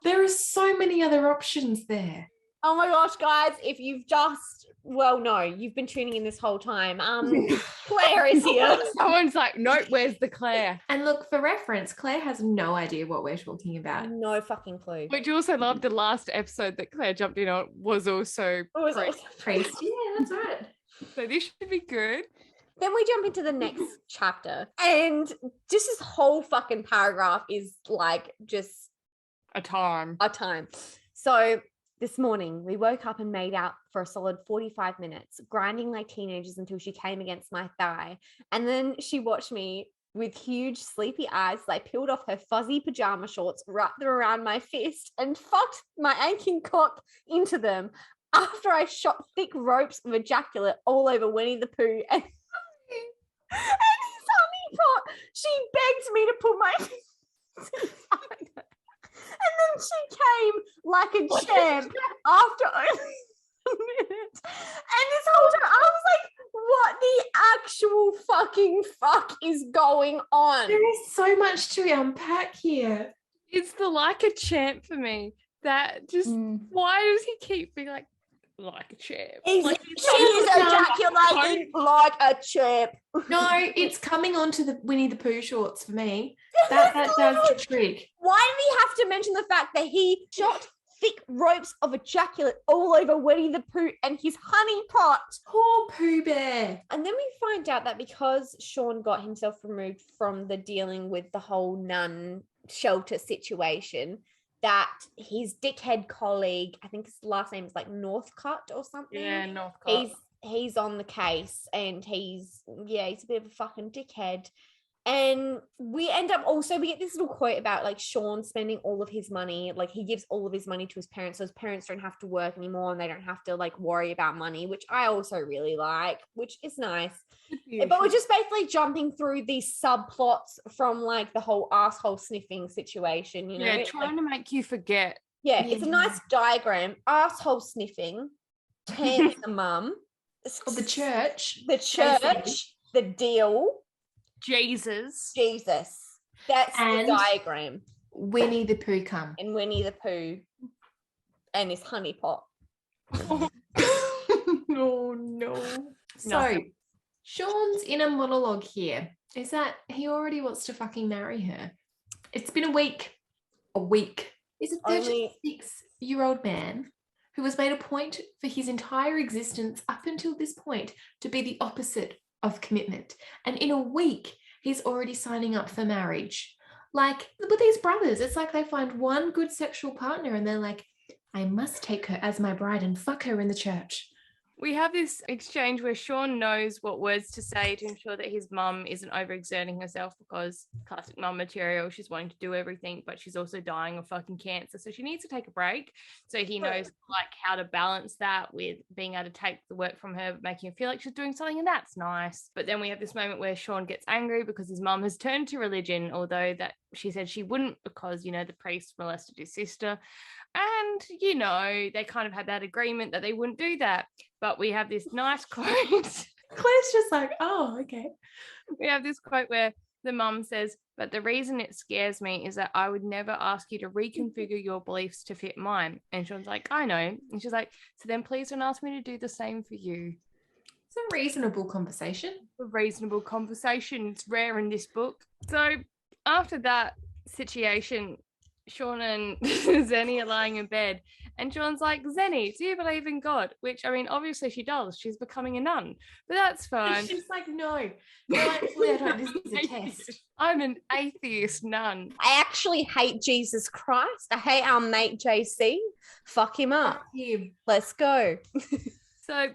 There are so many other options there. Oh my gosh, guys, if you've you've been tuning in this whole time. Claire is here. Someone's like, nope, where's the Claire? And look, for reference, Claire has no idea what we're talking about. No fucking clue. Which you also loved, the last episode that Claire jumped in on was also priest. Yeah, that's right. So this should be good. Then we jump into the next chapter, and just this whole fucking paragraph is like just a time. So this morning we woke up and made out for a solid 45 minutes, grinding like teenagers until she came against my thigh. And then she watched me with huge sleepy eyes as I peeled off her fuzzy pajama shorts, wrapped them around my fist, and fucked my aching cock into them after I shot thick ropes of ejaculate all over Winnie the Pooh and his honey pot. She begged me to put my and then she came like a champ after only a minute. And this whole time I was like, what the actual fucking fuck is going on? There is so much to unpack here. It's the like a champ for me. That just why does he keep being like a champ? She's ejaculating like a champ. No, it's coming onto the Winnie the Pooh shorts for me. That does the trick. Why did he have to mention the fact that he shot thick ropes of ejaculate all over Winnie the Pooh and his honey pot? Poor Pooh Bear. And then we find out that because Sean got himself removed from the dealing with the whole nun shelter situation, that his dickhead colleague, I think his last name is like Northcutt or something. Yeah, Northcutt. He's on the case, and he's a bit of a fucking dickhead. And we get this little quote about like Sean spending all of his money. Like he gives all of his money to his parents, so his parents don't have to work anymore and they don't have to like worry about money, which I also really like, which is nice. But we're just basically jumping through these subplots from like the whole asshole sniffing situation, you know? Yeah, trying to make you forget. Yeah, it's a nice diagram. Asshole sniffing, Tam's the mum. The church. The deal. Jesus. That's the diagram. Winnie the Pooh come. And Winnie the Pooh and his honey pot. No. So Sean's inner monologue here is that he already wants to fucking marry her. It's been a week. He's a 36-year-old man who has made a point for his entire existence up until this point to be the opposite of commitment. And in a week, he's already signing up for marriage. Like with these brothers, it's like they find one good sexual partner and they're like, I must take her as my bride and fuck her in the church. We have this exchange where Sean knows what words to say to ensure that his mum isn't overexerting herself, because classic mum material, she's wanting to do everything, but she's also dying of fucking cancer. So she needs to take a break. So he knows like how to balance that with being able to take the work from her, making her feel like she's doing something, and that's nice. But then we have this moment where Sean gets angry because his mum has turned to religion, although that she said she wouldn't because, you know, the priest molested his sister. And, you know, they kind of had that agreement that they wouldn't do that. But we have this nice quote. Claire's just like, oh, okay. We have this quote where the mum says, but the reason it scares me is that I would never ask you to reconfigure your beliefs to fit mine. And Sean's like, I know. And she's like, so then please don't ask me to do the same for you. It's a reasonable conversation. It's rare in this book. So after that situation, Sean and Zenny are lying in bed, and Sean's like, Zenny, do you believe in God? Which, I mean, obviously she does. She's becoming a nun, but that's fine. She's like, no, actually, I don't. This is a test. I'm an atheist nun. I actually hate Jesus Christ. I hate our mate JC. Fuck him up. Fuck him. Let's go. So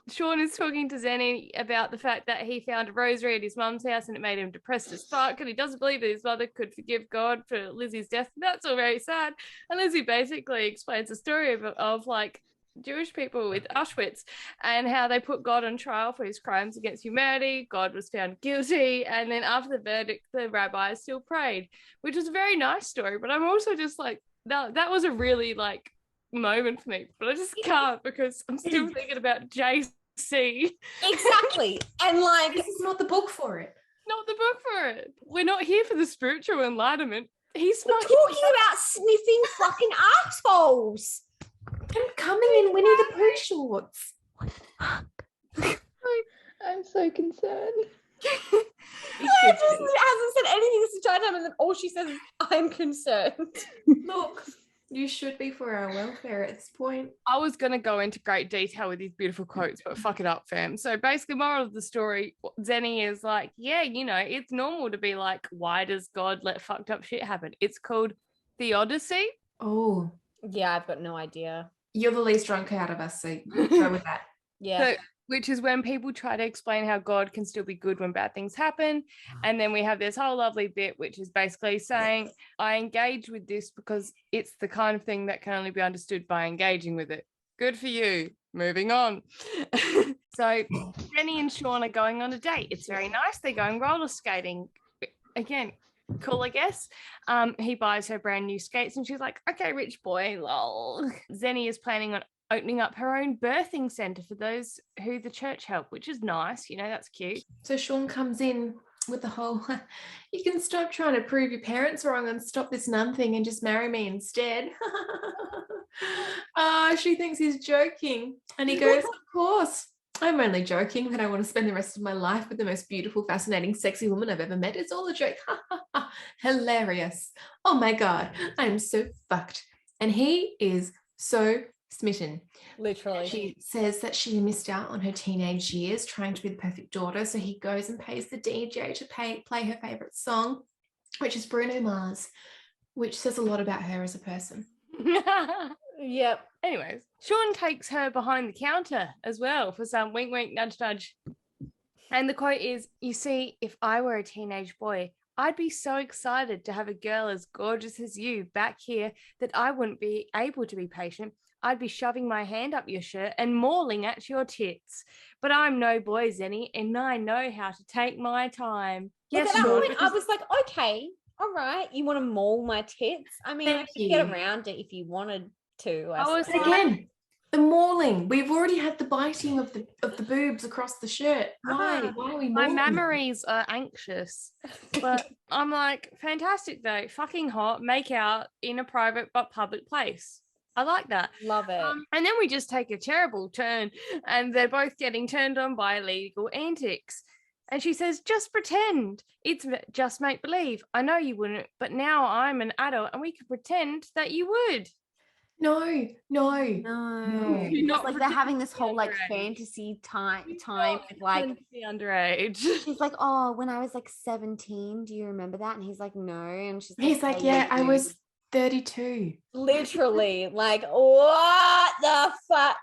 Sean is talking to Zenny about the fact that he found a rosary at his mum's house and it made him depressed as fuck, and he doesn't believe that his mother could forgive God for Lizzie's death. That's all very sad. And Lizzie basically explains the story of like Jewish people with Auschwitz and how they put God on trial for his crimes against humanity. God was found guilty, and then after the verdict, the rabbi still prayed, which was a very nice story. But I'm also just like, that was a really like moment for me, but I just can't because I'm still thinking about JC. Exactly. And like, this is not the book for it. We're not here for the spiritual enlightenment. We're talking about sniffing fucking assholes and coming in Winnie the Pooh shorts. I'm so concerned. Claire just hasn't said anything this entire time, and then all she says is, I'm concerned. Look, you should be for our welfare at this point. I was going to go into great detail with these beautiful quotes, but fuck it up, fam. So basically, moral of the story, Zenny is like, yeah, you know, it's normal to be like, why does God let fucked up shit happen? It's called theodicy. Oh. Yeah, I've got no idea. You're the least drunk out of us, so go with that. Yeah. So, which is when people try to explain how God can still be good when bad things happen. And then we have this whole lovely bit, which is basically saying, I engage with this because it's the kind of thing that can only be understood by engaging with it. Good for you. Moving on. So Jenny and Sean are going on a date. It's very nice. They're going roller skating. Again, cool, I guess. He buys her brand new skates and she's like, okay, rich boy, lol. Zenny is planning on opening up her own birthing centre for those who the church help, which is nice. You know, that's cute. So Sean comes in with the whole, you can stop trying to prove your parents wrong and stop this nun thing and just marry me instead. She thinks he's joking. And he goes, of course, I'm only joking, but I want to spend the rest of my life with the most beautiful, fascinating, sexy woman I've ever met. It's all a joke. Hilarious. Oh my God, I'm so fucked. And he is so smitten. Literally. She says that she missed out on her teenage years trying to be the perfect daughter, so he goes and pays the DJ to play her favorite song, which is Bruno Mars, which says a lot about her as a person. Yep. Anyways, Sean takes her behind the counter as well for some wink wink nudge nudge. And the quote is, "You see, if I were a teenage boy, I'd be so excited to have a girl as gorgeous as you back here that I wouldn't be able to be patient. I'd be shoving my hand up your shirt and mauling at your tits. But I'm no boy, Zenny, and I know how to take my time." Look, Yes, at that Sean, point, I was like, okay, all right, you want to maul my tits? I mean, I could get around it if you wanted to. I was But again, the mauling. We've already had the biting of the boobs across the shirt. Why? Why are we my mauling? memories are anxious. But I'm like, fantastic though, fucking hot, make out in a private but public place. I like that. Love it. And then we just take a terrible turn and they're both getting turned on by illegal antics. And she says, "Just pretend. It's just make believe. I know you wouldn't, but now I'm an adult and we could pretend that you would." No. It's like they're having this whole like fantasy time with like underage. She's like, "Oh, when I was like 17, do you remember that?" And he's like, "No." And he's like, "Yeah, I was 32." Literally, like, what the fuck?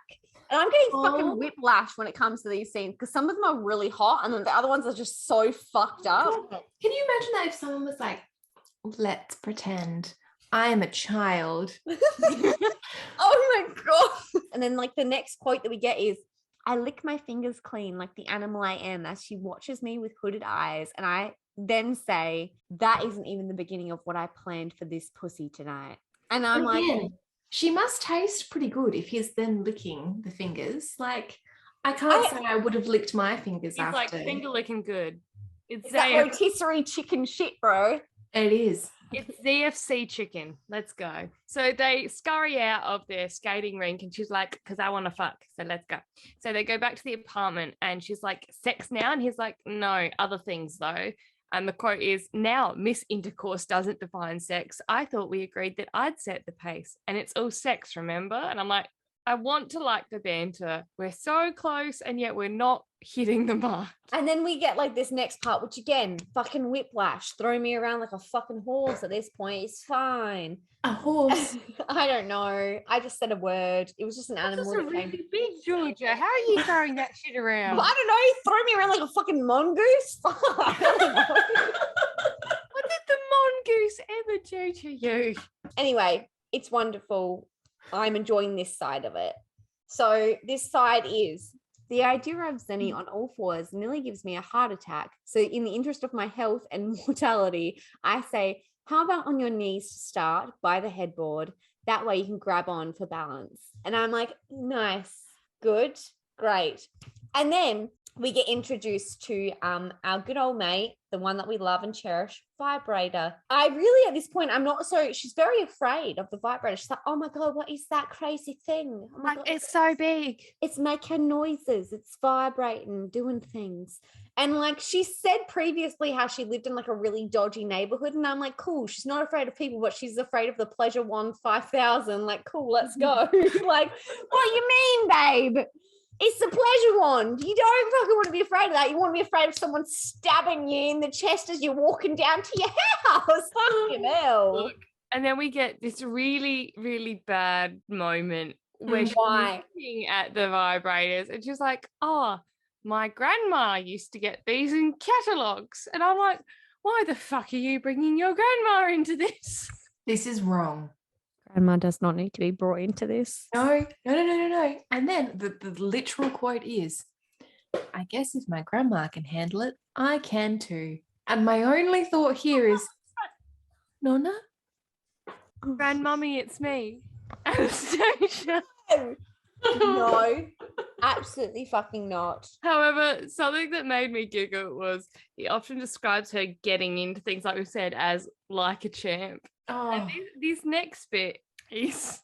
And I'm getting fucking whiplash when it comes to these scenes because some of them are really hot and then the other ones are just so fucked up. Can you imagine that if someone was like, "Let's pretend I am a child." Oh my God. And then like the next quote that we get is, "I lick my fingers clean like the animal I am as she watches me with hooded eyes. And I then say, that isn't even the beginning of what I planned for this pussy tonight." And I'm like, she must taste pretty good if he's then licking the fingers. Like, I can't say I would have licked my fingers He's after. like finger licking good. It's that rotisserie chicken shit, bro. It is. It's ZFC chicken. Let's go. So they scurry out of their skating rink and she's like, "Because I want to fuck. So let's go." So they go back to the apartment and she's like, "Sex now?" And he's like, "No, other things though." And the quote is, "Now Miss Intercourse doesn't define sex. I thought we agreed that I'd set the pace and it's all sex, remember?" And I'm like, I want to like the banter. We're so close and yet we're not hitting the mark. And then we get like this next part, which again, fucking whiplash. Throw me around like a fucking horse at this point. It's fine. A horse? I don't know. I just said a word. It was just an animal. This is really big, Georgia. How are you throwing that shit around? I don't know. You throw me around like a fucking mongoose. Fuck. I don't know. What did the mongoose ever do to you? Anyway, it's wonderful. I'm enjoying this side of it. So this side is, the idea of Zenny on all fours nearly gives me a heart attack. So in the interest of my health and mortality, I say, how about on your knees to start by the headboard? That way you can grab on for balance. And I'm like, nice, good, great. And then we get introduced to our good old mate, the one that we love and cherish, Vibrator. I really, at this point, she's very afraid of the vibrator. She's like, "Oh my God, what is that crazy thing? Oh my God, it's so big. It's making noises. It's vibrating, doing things." And like she said previously how she lived in like a really dodgy neighborhood. And I'm like, cool, she's not afraid of people, but she's afraid of the Pleasure Wand 5000. Like, cool, let's go. Like, what you mean, babe? It's the pleasure wand. You don't fucking want to be afraid of that. You want to be afraid of someone stabbing you in the chest as you're walking down to your house. Fucking hell. Look, and then we get this really, really bad moment where she's looking at the vibrators and she's like, "Oh, my grandma used to get these in catalogs." And I'm like, why the fuck are you bringing your grandma into this? This is wrong. Grandma does not need to be brought into this. No. And then the literal quote is, "I guess if my grandma can handle it, I can too." And my only thought here is, Nonna? Grandmummy, it's me, Anastasia. No, absolutely fucking not. However, something that made me giggle was he often describes her getting into things, like we said, as like a champ. Oh. And this next bit is,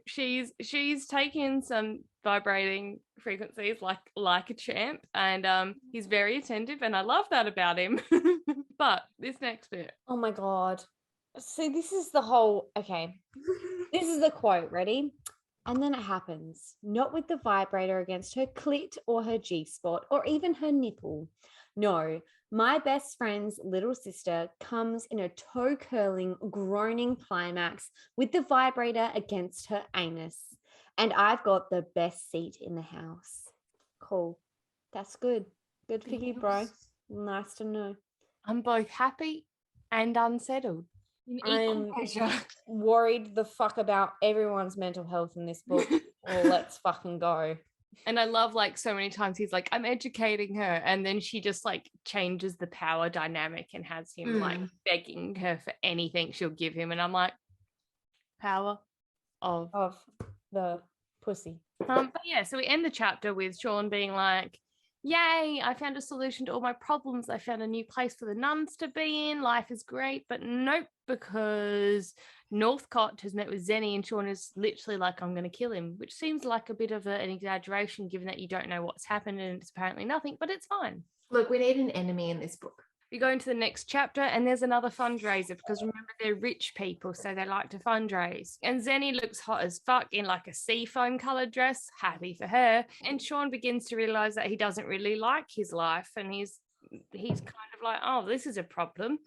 she's taken some vibrating frequencies like a champ, and he's very attentive, and I love that about him. But this next bit. Oh my God. So this is the whole, okay. This is the quote, ready? "And then it happens, not with the vibrator against her clit or her G-spot or even her nipple. No, my best friend's little sister comes in a toe-curling, groaning climax with the vibrator against her anus. And I've got the best seat in the house." Cool. That's good. Good for you, bro. Nice to know. I'm both happy and unsettled. In equal measure. Worried the fuck about everyone's mental health in this book. Well, let's fucking go. And I love, like, so many times he's like, I'm educating her. And then she just, like, changes the power dynamic and has him, like, begging her for anything she'll give him. And I'm like, power of the pussy. But yeah, so we end the chapter with Sean being like, yay, I found a solution to all my problems. I found a new place for the nuns to be in. Life is great. But nope, because Northcott has met with Zenny and Sean is literally like, I'm going to kill him, which seems like a bit of an exaggeration given that you don't know what's happened and it's apparently nothing, but it's fine. Look, we need an enemy in this book. We go into the next chapter and there's another fundraiser because remember they're rich people, so they like to fundraise. And Zenny looks hot as fuck in like a seafoam coloured dress, happy for her. And Sean begins to realise that he doesn't really like his life and he's kind of like, oh, this is a problem.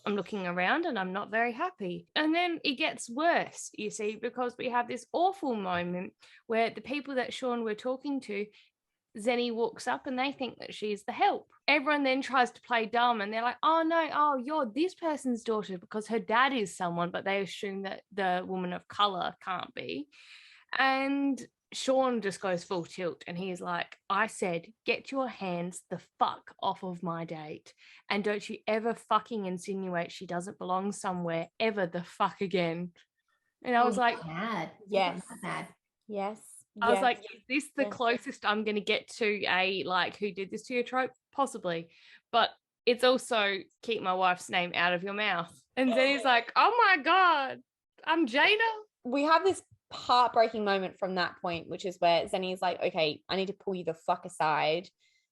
I'm looking around and I'm not very happy. And then it gets worse, you see, because we have this awful moment where the people that Sean were talking to, Zenny walks up and they think that she's the help. Everyone then tries to play dumb and they're like, oh no, oh, you're this person's daughter because her dad is someone, but they assume that the woman of colour can't be. And Sean just goes full tilt and he's like, I said, get your hands the fuck off of my date. And don't you ever fucking insinuate she doesn't belong somewhere ever the fuck again. And I was like, mad. Yes. Mad. Yes. I was like, is this the closest I'm going to get to a, like, who did this to you trope? Possibly. But it's also keep my wife's name out of your mouth. And then he's like, oh my God, I'm Jada. We have this heartbreaking moment from that point, which is where Zenny's like, okay, I need to pull you the fuck aside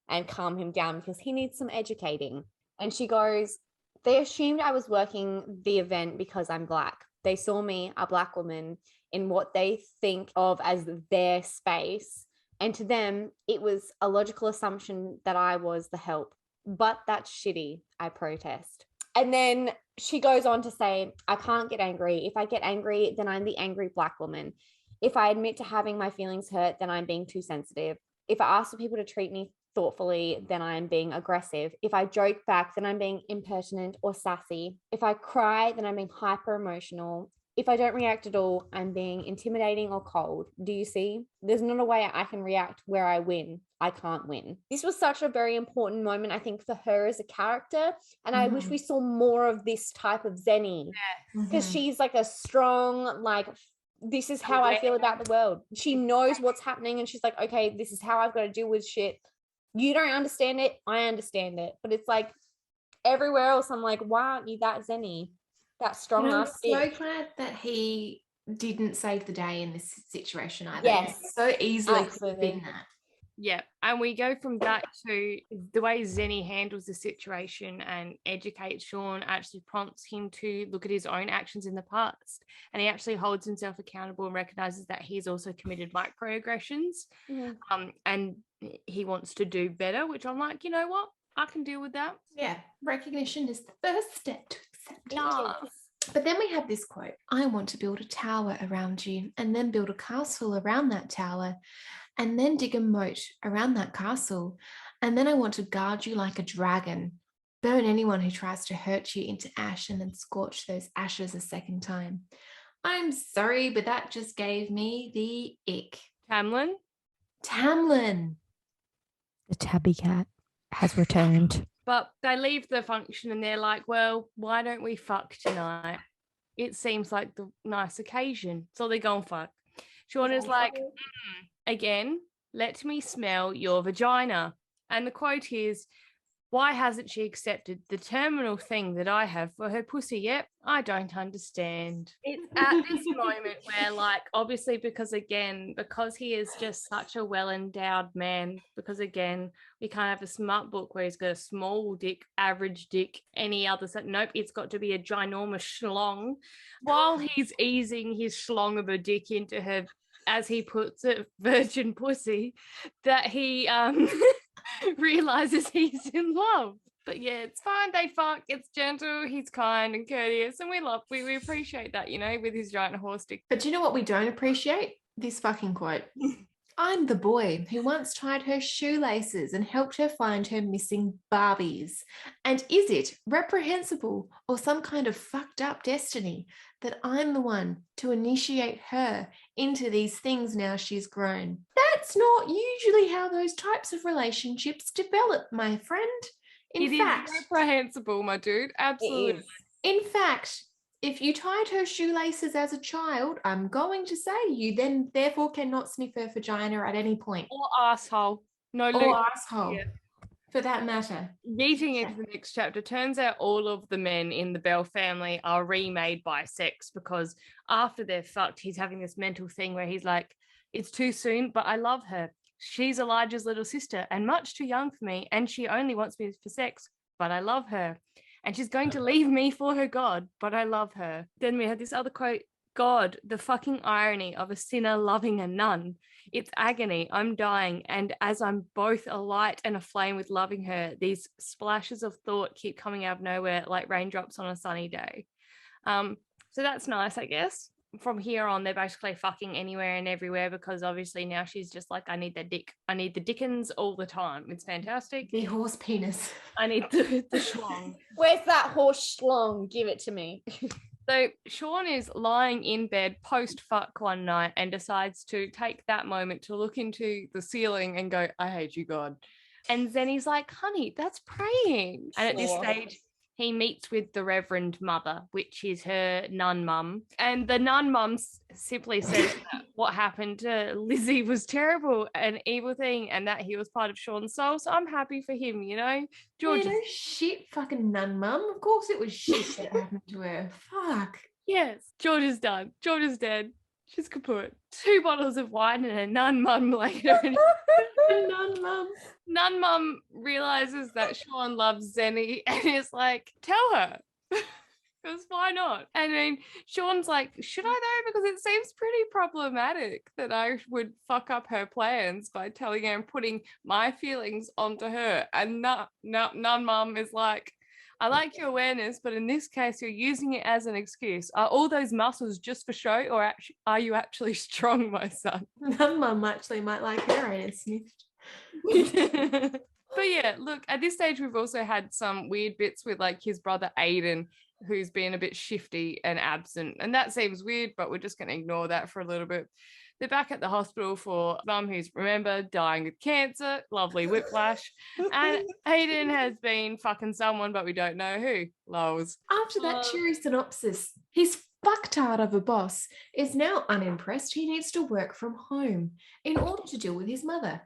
and calm him down because he needs some educating. And she goes, they assumed I was working the event because I'm Black. They saw me, a Black woman, in what they think of as their space. And to them, it was a logical assumption that I was the help. But that's shitty, I protest. And then she goes on to say, I can't get angry. If I get angry, then I'm the angry Black woman. If I admit to having my feelings hurt, then I'm being too sensitive. If I ask for people to treat me thoughtfully, then I'm being aggressive. If I joke back, then I'm being impertinent or sassy. If I cry, then I'm being hyper emotional. If I don't react at all, I'm being intimidating or cold. Do you see? There's not a way I can react where I win. I can't win. This was such a very important moment, I think, for her as a character. And I wish we saw more of this type of Zenny. Because she's like a strong, like, this is how I feel about the world. She knows what's happening and she's like, okay, this is how I've got to deal with shit. You don't understand it. I understand it. But it's like everywhere else, I'm like, why aren't you that Zenny? That strong I'm ass. so glad that he didn't save the day in this situation either. Yes, so easily absolutely. could have been that. Yeah, and we go from that to the way Zenny handles the situation and educates Sean actually prompts him to look at his own actions in the past. And he actually holds himself accountable and recognizes that he's also committed microaggressions. And he wants to do better, which I'm like, you know what? I can deal with that. Yeah, recognition is the first step to acceptance. Yes. But then we have this quote, I want to build a tower around you and then build a castle around that tower and then dig a moat around that castle. And then I want to guard you like a dragon, burn anyone who tries to hurt you into ash and then scorch those ashes a second time. I'm sorry, but that just gave me the ick. Tamlin. The tabby cat has returned. But they leave the function and they're like, well, why don't we fuck tonight? It seems like the nice occasion. So they go and fuck. Sean is like, again, let me smell your vagina. And the quote is, why hasn't she accepted the terminal thing that I have for her pussy yet? I don't understand. It's at this moment where, like, obviously because he is just such a well-endowed man, because again, we can't have a smut book where he's got a small dick, average dick, any other. Nope, it's got to be a ginormous schlong. While he's easing his schlong of a dick into her, as he puts it, virgin pussy, that he realizes he's in love. But yeah, it's fine, they fuck, it's gentle, he's kind and courteous, and we appreciate that, you know, with his giant horse dick. But do you know what we don't appreciate? This fucking quote. I'm the boy who once tied her shoelaces and helped her find her missing Barbies. And is it reprehensible or some kind of fucked up destiny that I'm the one to initiate her into these things now she's grown? That's not usually how those types of relationships develop, my friend. It is reprehensible, my dude. Absolutely. In fact, if you tied her shoelaces as a child, I'm going to say you then therefore cannot sniff her vagina at any point. Or asshole. No, or asshole, for that matter. Leading into the next chapter, turns out all of the men in the Bell family are remade by sex, because after they're fucked, he's having this mental thing where he's like, it's too soon, but I love her. She's Elijah's little sister and much too young for me, and she only wants me for sex, but I love her. And she's going to leave me for her God, but I love her. Then we had this other quote, God, the fucking irony of a sinner loving a nun. It's agony. I'm dying. And as I'm both alight and aflame with loving her, these splashes of thought keep coming out of nowhere like raindrops on a sunny day. So that's nice, I guess. From here on, they're basically fucking anywhere and everywhere, because obviously now she's just like, I need the dick. I need the Dickens all the time. It's fantastic. The horse penis. I need the schlong. Where's that horse schlong? Give it to me. So Sean is lying in bed post-fuck one night and decides to take that moment to look into the ceiling and go, I hate you, God. And then he's like, honey, that's praying. And at this stage, he meets with the Reverend Mother, which is her nun mum. And the nun mum simply says that what happened to Lizzie was terrible, an evil thing, and that he was part of Sean's soul. So I'm happy for him, you know? Georgia. Yeah, shit, fucking nun mum. Of course it was shit that happened to her. Fuck. Yes. Georgia's done. Georgia's dead. She's kaput. 2 bottles of wine and a nun mum later. Nun mum. Nun mum realizes that Sean loves Zenny and is like, tell her. Because why not? And then Sean's like, should I though? Because it seems pretty problematic that I would fuck up her plans by telling her and putting my feelings onto her. And nun mum is like, I like your awareness, but in this case, you're using it as an excuse. Are all those muscles just for show, or are you actually strong, my son? Nun mum actually might like her anus sniffed. But yeah, look, at this stage, we've also had some weird bits with like his brother Aiden, who's been a bit shifty and absent. And that seems weird, but we're just going to ignore that for a little bit. They're back at the hospital for mum, who's, remember, dying with cancer, lovely whiplash. And Aiden has been fucking someone, but we don't know who. Lols. After that cheery synopsis, his fucktard of a boss is now unimpressed. He needs to work from home in order to deal with his mother,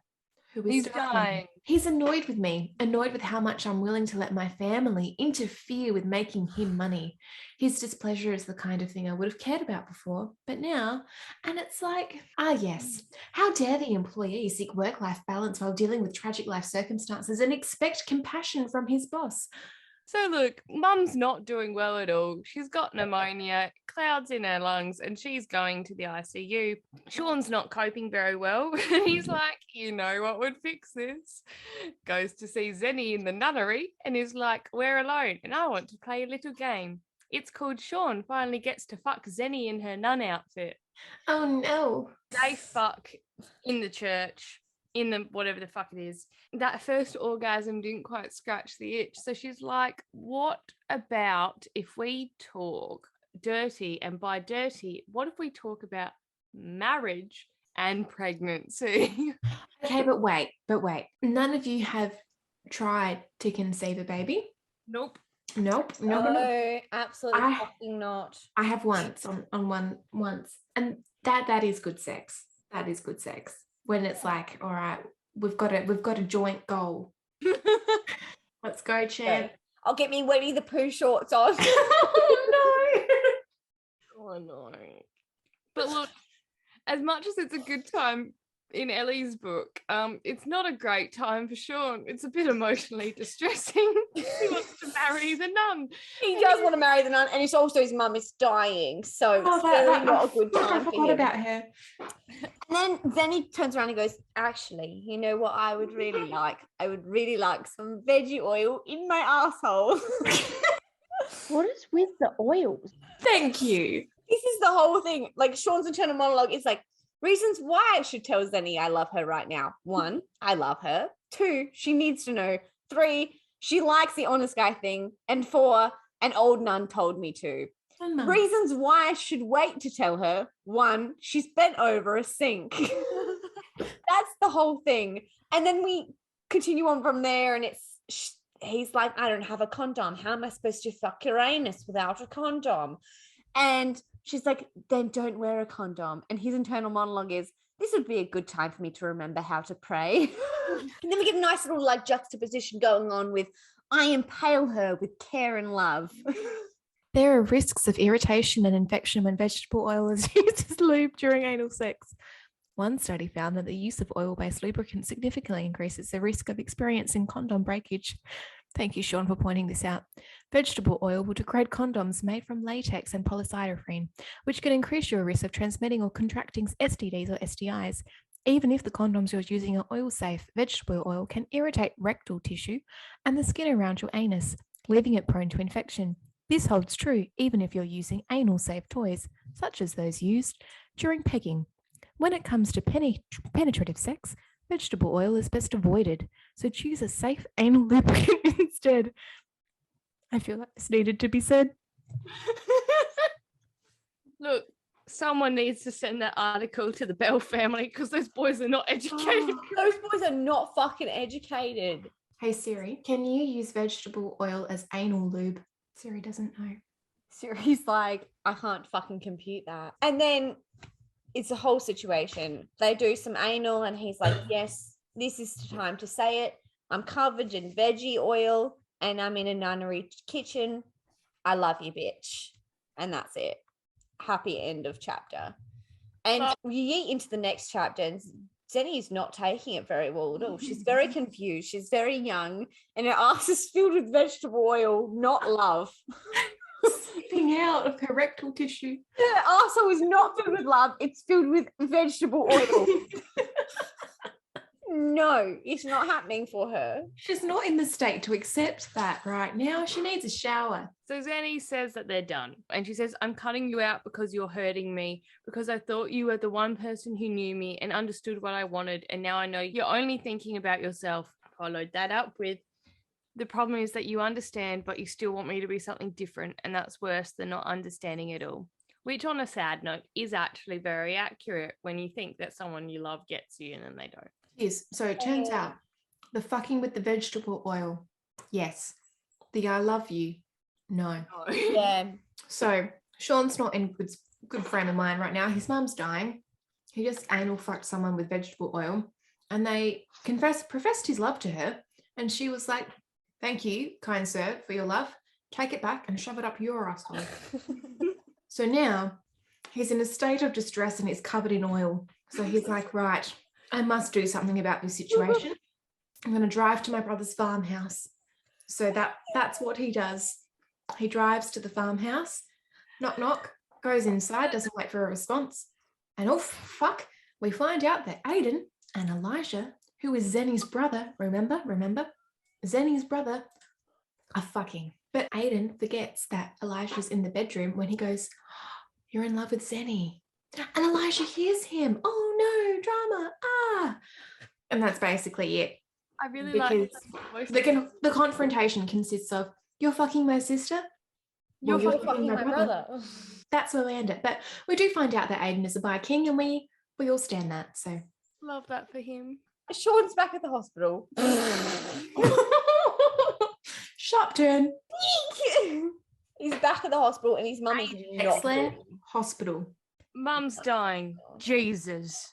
who is dying. He's annoyed with me, annoyed with how much I'm willing to let my family interfere with making him money. His displeasure is the kind of thing I would have cared about before, but now, and it's like, yes, how dare the employee seek work-life balance while dealing with tragic life circumstances and expect compassion from his boss? So look, mum's not doing well at all. She's got pneumonia, clouds in her lungs, and she's going to the ICU. Sean's not coping very well. And he's like, you know what would fix this? Goes to see Zenny in the nunnery and is like, we're alone and I want to play a little game. It's called Sean finally gets to fuck Zenny in her nun outfit. Oh no. They fuck in the church. In the whatever the fuck it is. That first orgasm didn't quite scratch the itch. So she's like, what about if we talk dirty? And by dirty, what if we talk about marriage and pregnancy? Okay, but wait. None of you have tried to conceive a baby? Nope. No, absolutely fucking not. I have once once. And that is good sex. That is good sex. When it's like, all right, we've got a joint goal. Let's go, champ. Okay. I'll get me Winnie the Pooh shorts on. Oh no. But look, as much as it's a good time in Ellie's book, it's not a great time for Sean. It's a bit emotionally distressing. He wants to marry the nun. He does want to marry the nun, and it's also his mum is dying, so it's really not a good time for him. What about her? And then he turns around and goes, actually, you know what I would really like? I would really like some veggie oil in my asshole. What is with the oils? Thank you. This is the whole thing. Like Sean's internal monologue is like, Reasons why I should tell Zenny I love her right now. 1, I love her. 2, she needs to know. 3, she likes the honest guy thing. And 4, an old nun told me to. Reasons why I should wait to tell her. 1, she's bent over a sink. That's the whole thing. And then we continue on from there, and he's like, I don't have a condom. How am I supposed to fuck Uranus without a condom? And she's like, then don't wear a condom. And his internal monologue is, this would be a good time for me to remember how to pray. And then we get a nice little like juxtaposition going on with, I impale her with care and love. There are risks of irritation and infection when vegetable oil is used as lube during anal sex. One study found that the use of oil-based lubricant significantly increases the risk of experiencing condom breakage. Thank you, Sean, for pointing this out. Vegetable oil will degrade condoms made from latex and polystyrene, which can increase your risk of transmitting or contracting STDs or STIs. Even if the condoms you're using are oil-safe, vegetable oil can irritate rectal tissue and the skin around your anus, leaving it prone to infection. This holds true even if you're using anal-safe toys, such as those used during pegging. When it comes to penetrative sex, vegetable oil is best avoided, so choose a safe anal lubricant instead. I feel like this needed to be said. Look, someone needs to send that article to the Bell family because those boys are not educated. Those boys are not fucking educated. Hey Siri, can you use vegetable oil as anal lube? Siri doesn't know. Siri's like, I can't fucking compute that. And then it's a whole situation. They do some anal and he's like, yes, this is the time to say it. I'm covered in veggie oil and I'm in a nunnery kitchen. I love you, bitch. And that's it. Happy end of chapter. And we get into the next chapter and Zenny's not taking it very well at all. She's very confused. She's very young and her ass is filled with vegetable oil, not love. Seeping out of her rectal tissue. Her arsehole is not filled with love. It's filled with vegetable oil. No, it's not happening for her. She's not in the state to accept that right now. She needs a shower. So Zenny says that they're done. And she says, I'm cutting you out because you're hurting me, because I thought you were the one person who knew me and understood what I wanted. And now I know you're only thinking about yourself. Followed that up with, the problem is that you understand, but you still want me to be something different. And that's worse than not understanding at all. Which on a sad note is actually very accurate when you think that someone you love gets you and then they don't. Yes. So it turns out the fucking with the vegetable oil, yes. The I love you, no. Yeah. So Sean's not in good frame of mind right now. His mum's dying. He just anal fucked someone with vegetable oil and they professed his love to her. And she was like, thank you, kind sir, for your love. Take it back and shove it up your asshole. So now he's in a state of distress and he's covered in oil. So he's like, right, I must do something about this situation. I'm going to drive to my brother's farmhouse. So that's what he does. He drives to the farmhouse, knock, knock, goes inside, doesn't wait for a response. And oh, fuck, we find out that Aiden and Elijah, who is Zenny's brother, remember, Zenny's brother, are fucking. But Aiden forgets that Elijah's in the bedroom when he goes, you're in love with Zenny. And Elijah hears him. Oh no, drama. And that's basically it. I really like the confrontation consists of, you're fucking my sister. You're fucking my brother. That's where we end it. But we do find out that Aiden is a bi king and we all stand that. So love that for him. Sean's back at the hospital. Sharp turn. He's back at the hospital and his mum is not good. Hospital. Mum's dying. Jesus.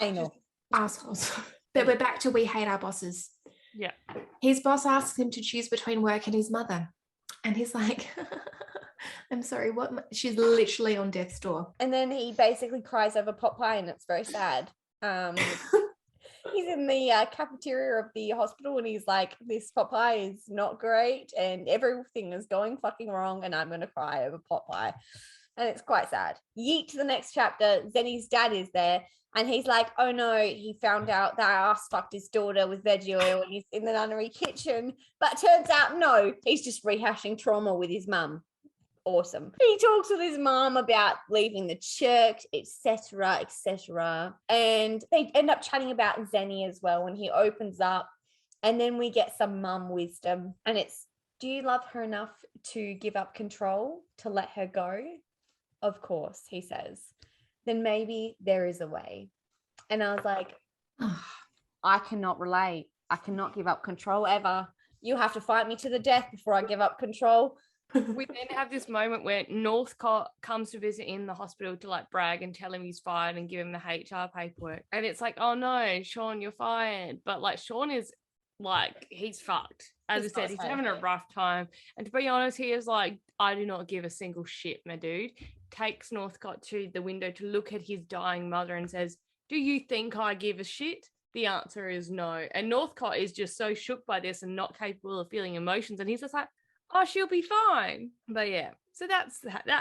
I know. Assholes. But we're back to we hate our bosses. Yeah. His boss asks him to choose between work and his mother. And he's like, I'm sorry, what? She's literally on death's door. And then he basically cries over pot pie and it's very sad. He's in the cafeteria of the hospital and he's like, this pot pie is not great and everything is going fucking wrong and I'm going to cry over pot pie. And it's quite sad. Yeet to the next chapter. Zenny's dad is there and he's like, oh no, he found out that I ass fucked his daughter with veggie oil and he's in the nunnery kitchen. But turns out, no, he's just rehashing trauma with his mum awesome. He talks with his mom about leaving the church, etc., etc. And they end up chatting about Zenny as well when he opens up. And then we get some mum wisdom. And it's, do you love her enough to give up control, to let her go? Of course, he says. Then maybe there is a way. And I was like, I cannot relate. I cannot give up control ever. You have to fight me to the death before I give up control. We then have this moment where Northcott comes to visit in the hospital to like brag and tell him he's fired and give him the HR paperwork. And it's like, oh no, Sean, you're fired. But like Sean is like, he's fucked. As I said, he's having a rough time. And to be honest, he is like, I do not give a single shit, my dude. Takes Northcott to the window to look at his dying mother and says, do you think I give a shit? The answer is no. And Northcott is just so shook by this and not capable of feeling emotions. And he's just like, oh, she'll be fine. But yeah, so that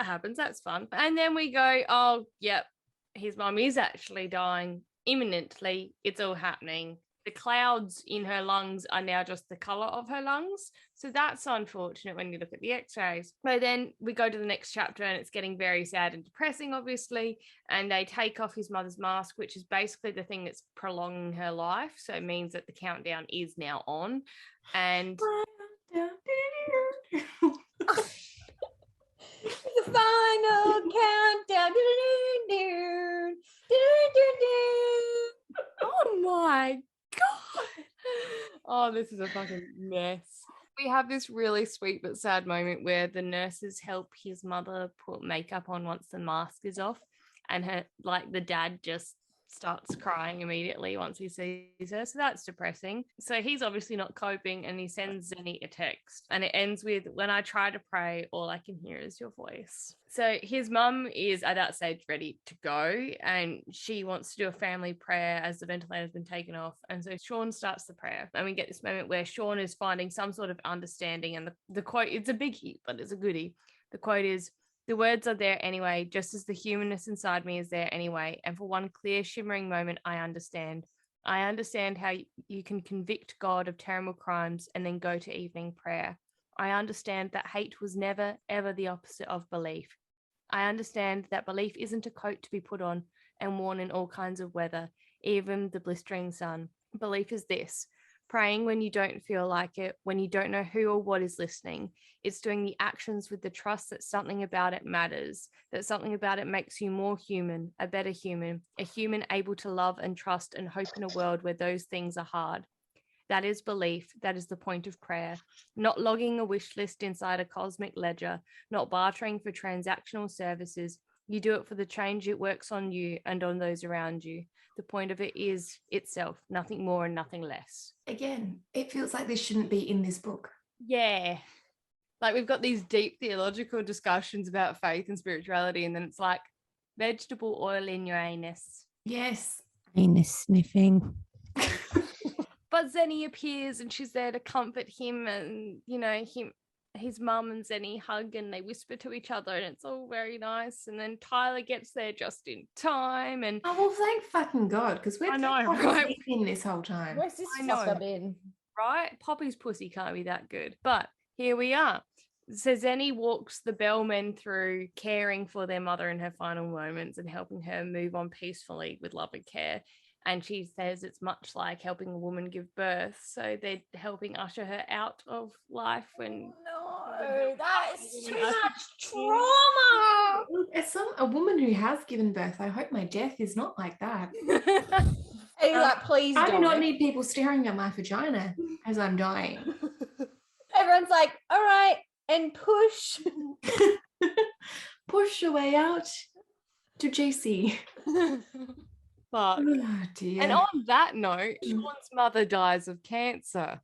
happens. That's fun. And then we go, oh, yep, his mum is actually dying imminently. It's all happening. The clouds in her lungs are now just the colour of her lungs. So that's unfortunate when you look at the x-rays. But then we go to the next chapter and it's getting very sad and depressing, obviously. And they take off his mother's mask, which is basically the thing that's prolonging her life. So it means that the countdown is now on. And the final countdown. oh my God. Oh, this is a fucking mess. We have this really sweet but sad moment where the nurses help his mother put makeup on once the mask is off, and her, like, the dad just starts crying immediately once he sees her. So that's depressing. So he's obviously not coping and he sends Zenny a text. And it ends with, when I try to pray, all I can hear is your voice. So his mum is at that stage ready to go and she wants to do a family prayer as the ventilator's been taken off. And so Sean starts the prayer. And we get this moment where Sean is finding some sort of understanding. And the quote, it's a biggie, but it's a goodie. The quote is, the words are there anyway, just as the humanness inside me is there anyway. And for one clear, shimmering moment, I understand. I understand how you can convict God of terrible crimes and then go to evening prayer. I understand that hate was never, ever the opposite of belief. I understand that belief isn't a coat to be put on and worn in all kinds of weather, even the blistering sun. Belief is this: praying when you don't feel like it, when you don't know who or what is listening. It's doing the actions with the trust that something about it matters, that something about it makes you more human, a better human, a human able to love and trust and hope in a world where those things are hard. That is belief. That is the point of prayer. Not logging a wish list inside a cosmic ledger, not bartering for transactional services. You do it for the change it works on you and on those around you. The point of it is itself, nothing more and nothing less. Again, it feels like this shouldn't be in this book. Yeah. Like, we've got these deep theological discussions about faith and spirituality, and then it's like vegetable oil in your anus. Yes. Anus sniffing. But Zenny appears and she's there to comfort him, and, you know, his mum and Zenny hug and they whisper to each other and it's all very nice. And then Tyler gets there just in time. And oh, well, thank fucking God, because we're right? in this whole time. Where's this fucker been? Right? Poppy's pussy can't be that good. But here we are. So Zenny walks the bellmen through caring for their mother in her final moments and helping her move on peacefully with love and care. And she says it's much like helping a woman give birth. So they're helping usher her out of life when... No, that is too much trauma. As a woman who has given birth, I hope my death is not like that. Hey, like, please I don't. do not need people staring at my vagina as I'm dying. Everyone's like, all right, and push. Push your way out to JC. Fuck. Oh, dear. And on that note, Sean's mother dies of cancer.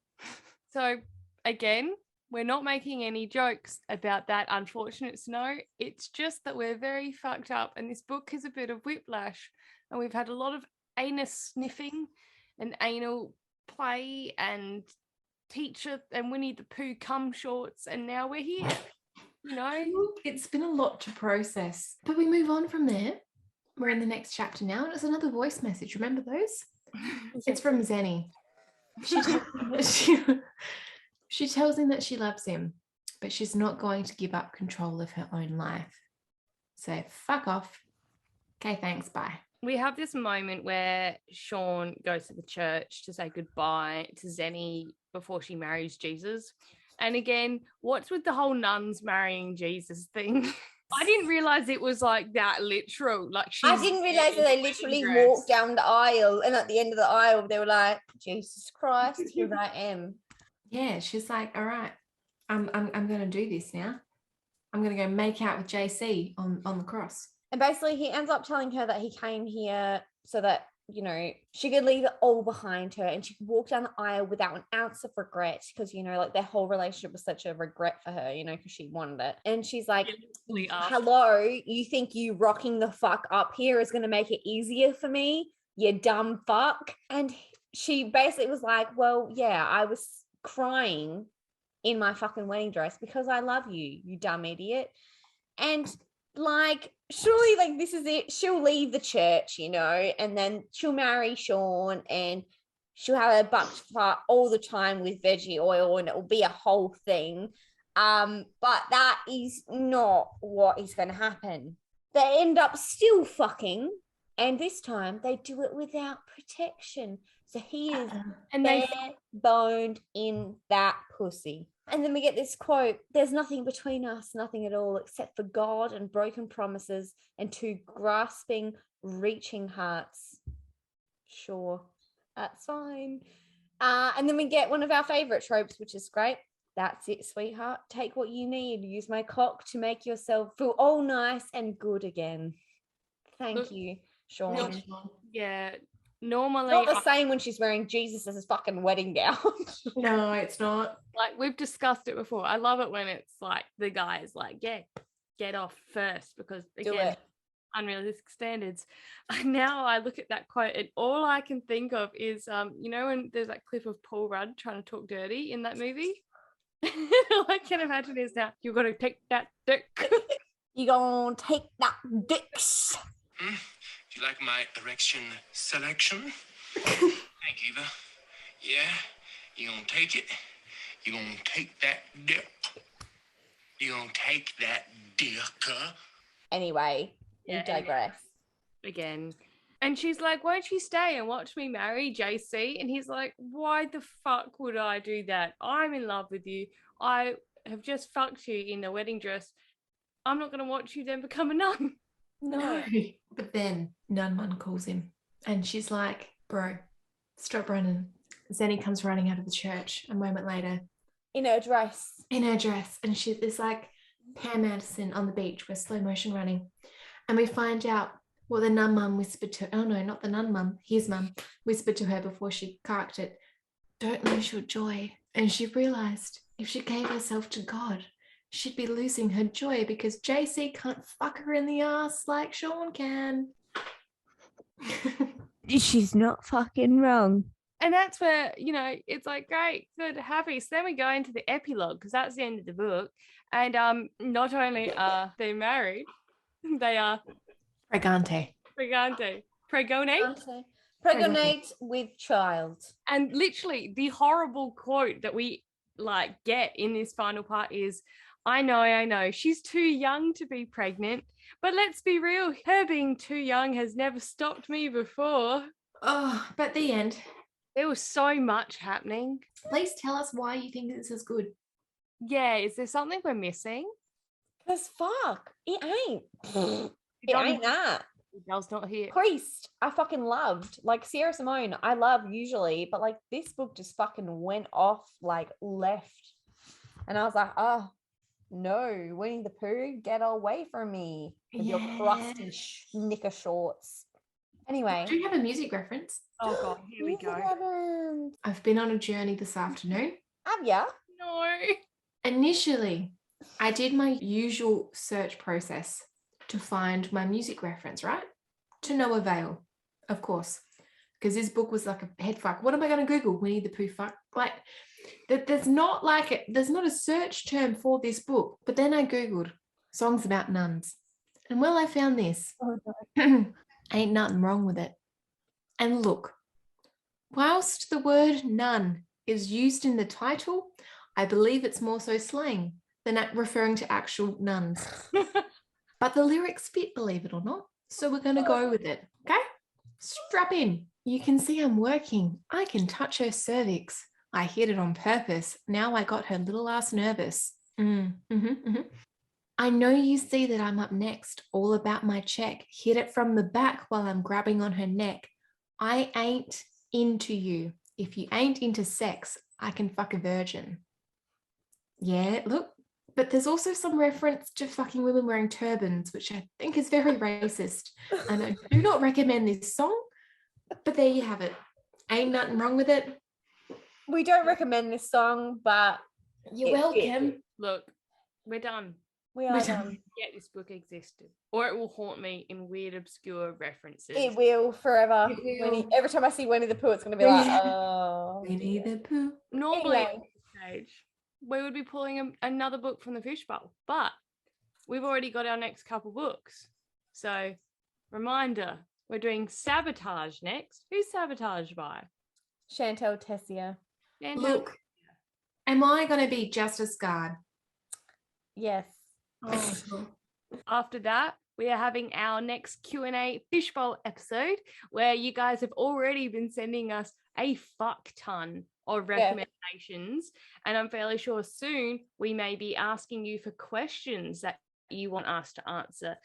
So again, we're not making any jokes about that unfortunate snow. It's just that we're very fucked up, and this book is a bit of whiplash, and we've had a lot of anus sniffing and anal play and teacher and Winnie the Pooh cum shorts, and now we're here. You know, it's been a lot to process, but we move on from there. We're in the next chapter now, and it's another voice message. Remember those? It's from Zenny. She tells him that she loves him, but she's not going to give up control of her own life. So fuck off. Okay, thanks, bye. We have this moment where Sean goes to the church to say goodbye to Zenny before she marries Jesus. And again, what's with the whole nuns marrying Jesus thing? I didn't realize it was like that literal. Like I didn't realize that they literally walked down the aisle, and at the end of the aisle, they were like, "Jesus Christ, here I am." Yeah, she's like, all right, I'm going to do this now. I'm going to go make out with JC on the cross. And basically, he ends up telling her that he came here so that, you know, she could leave it all behind her and she could walk down the aisle without an ounce of regret because, you know, like their whole relationship was such a regret for her, you know, because she wanted it. And she's like, hello, you think you rocking the fuck up here is going to make it easier for me? You dumb fuck. And she basically was like, well, yeah, I was crying in my fucking wedding dress because I love you, you dumb idiot. And like, surely, like, this is it. She'll leave the church, you know, and then she'll marry Sean and she'll have a butt fart all the time with veggie oil and it will be a whole thing. But that is not what is going to happen. They end up still fucking, and this time they do it without protection. So he is bare-boned in that pussy. And then we get this quote, there's nothing between us, nothing at all, except for God and broken promises and two grasping, reaching hearts. Sure, that's fine. And then we get one of our favorite tropes, which is great. That's it, sweetheart. Take what you need. Use my cock to make yourself feel all nice and good again. Thank you, Sean. Yeah. Normally, not the same when she's wearing Jesus as a fucking wedding gown. No, it's not. Like, we've discussed it before. I love it when it's like the guy is like, yeah, get off first, because again, unrealistic standards. Now I look at that quote and all I can think of is you know, when there's that clip of Paul Rudd trying to talk dirty in that movie. All I can imagine is now you're gonna take that dick. You're gonna take that dicks. Do you like my erection selection? Thank you, Eva. Yeah, you gonna take it? You gonna take that dick? You gonna take that dick? Anyway, we digress. Again. And she's like, won't you stay and watch me marry JC? And he's like, why the fuck would I do that? I'm in love with you. I have just fucked you in a wedding dress. I'm not going to watch you then become a nun. No. But then Nun calls him and she's like, bro, stop running. Zenny comes running out of the church a moment later. In her dress. And there's like Pam Anderson on the beach. We're slow motion running. And we find out what the nun mum whispered to her. Oh no, not the nun mum. His mum whispered to her before she carked it. Don't lose your joy. And she realized if she gave herself to God, she'd be losing her joy because JC can't fuck her in the ass like Sean can. She's not fucking wrong. And that's where, you know, it's like, great, good, happy. So then we go into the epilogue because that's the end of the book. And not only are they married, they are Pregonate with child. And literally the horrible quote that we like get in this final part is, I know, she's too young to be pregnant, but let's be real, her being too young has never stopped me before. Oh, but the end. There was so much happening. Please tell us why you think this is good. Yeah, is there something we're missing? Because fuck, it ain't. It ain't that. It does not hit. Priest, I fucking loved. Like Sierra Simone, I love usually, but like this book just fucking went off, like left. And I was like, oh, no, Winnie the Pooh, get away from me with your crusty knicker shorts. Anyway. Do you have a music reference? Oh God, here we go. I've been on a journey this afternoon. Have ya? No. Initially, I did my usual search process to find my music reference, right? To no avail, of course, because this book was like a head fuck. What am I going to Google? Winnie the Pooh fuck? Like, there's not a search term for this book. But then I Googled songs about nuns. And well, I found this. Oh, no. Ain't nothing wrong with it. And look, whilst the word nun is used in the title, I believe it's more so slang They're referring to actual nuns. But the lyrics fit, believe it or not. So we're going to go with it. Okay? Strap in. You can see I'm working. I can touch her cervix. I hit it on purpose. Now I got her little ass nervous. I know you see that I'm up next. All about my check. Hit it from the back while I'm grabbing on her neck. I ain't into you. If you ain't into sex, I can fuck a virgin. Yeah, look. But there's also some reference to fucking women wearing turbans, which I think is very racist. And I do not recommend this song, but there you have it. Ain't nothing wrong with it. We don't recommend this song, but You're welcome. Look, we're done. We are done. Yet this book existed, or it will haunt me in weird, obscure references. It will forever. It will. Every time I see Winnie the Pooh, it's going to be like, oh. Winnie the Pooh. Normally, Anyway. at this stage, we would be pulling another book from the fishbowl, but we've already got our next couple books. So, reminder, we're doing Sabotage next. Who's Sabotage by? Chantal Tessier. Look, am I going to be Justice Guard? Yes. Oh. After that, we are having our next Q&A fishbowl episode where you guys have already been sending us a fuck ton of recommendations. And I'm fairly sure soon we may be asking you for questions that you want us to answer.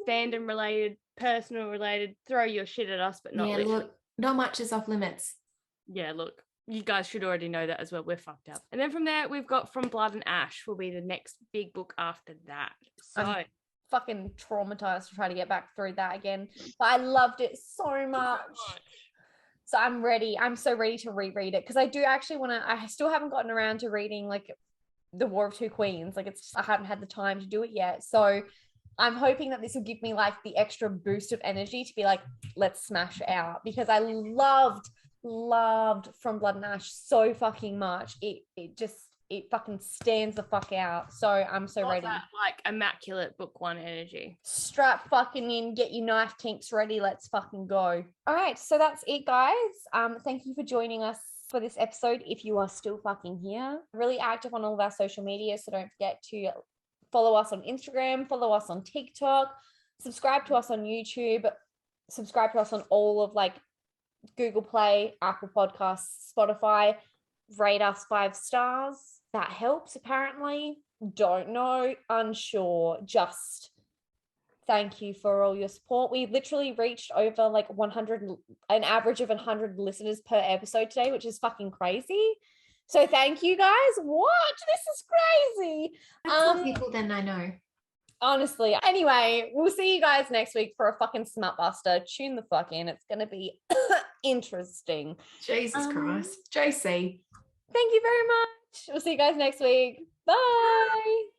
Fandom related, personal related, throw your shit at us, but not literally. Look, not much is off limits. Yeah, look, you guys should already know that as well. We're fucked up. And then from there, we've got From Blood and Ash will be the next big book after that. So I'm fucking traumatized to try to get back through that again. But I loved it so much. So I'm ready. I'm so ready to reread it because I do actually want to. I still haven't gotten around to reading like The War of Two Queens. Like I haven't had the time to do it yet. So I'm hoping that this will give me like the extra boost of energy to be like, let's smash out, because I loved From Blood and Ash so fucking much. It fucking stands the fuck out. So I'm so ready. That, like immaculate book one energy. Strap fucking in, get your knife kinks ready. Let's fucking go. All right, so that's it, guys. Thank you for joining us for this episode. If you are still fucking here, really active on all of our social media, so don't forget to follow us on Instagram, follow us on TikTok, subscribe to us on YouTube, subscribe to us on all of like Google Play, Apple Podcasts, Spotify. Rate us 5 stars. That helps apparently. Don't know, unsure. Just thank you for all your support. We literally reached over like 100, an average of 100 listeners per episode today, which is fucking crazy. So thank you guys. What? This is crazy. That's more people than I know. Honestly. Anyway, we'll see you guys next week for a fucking smut buster. Tune the fuck in. It's going to be interesting. Jesus Christ. JC. Thank you very much. We'll see you guys next week. Bye.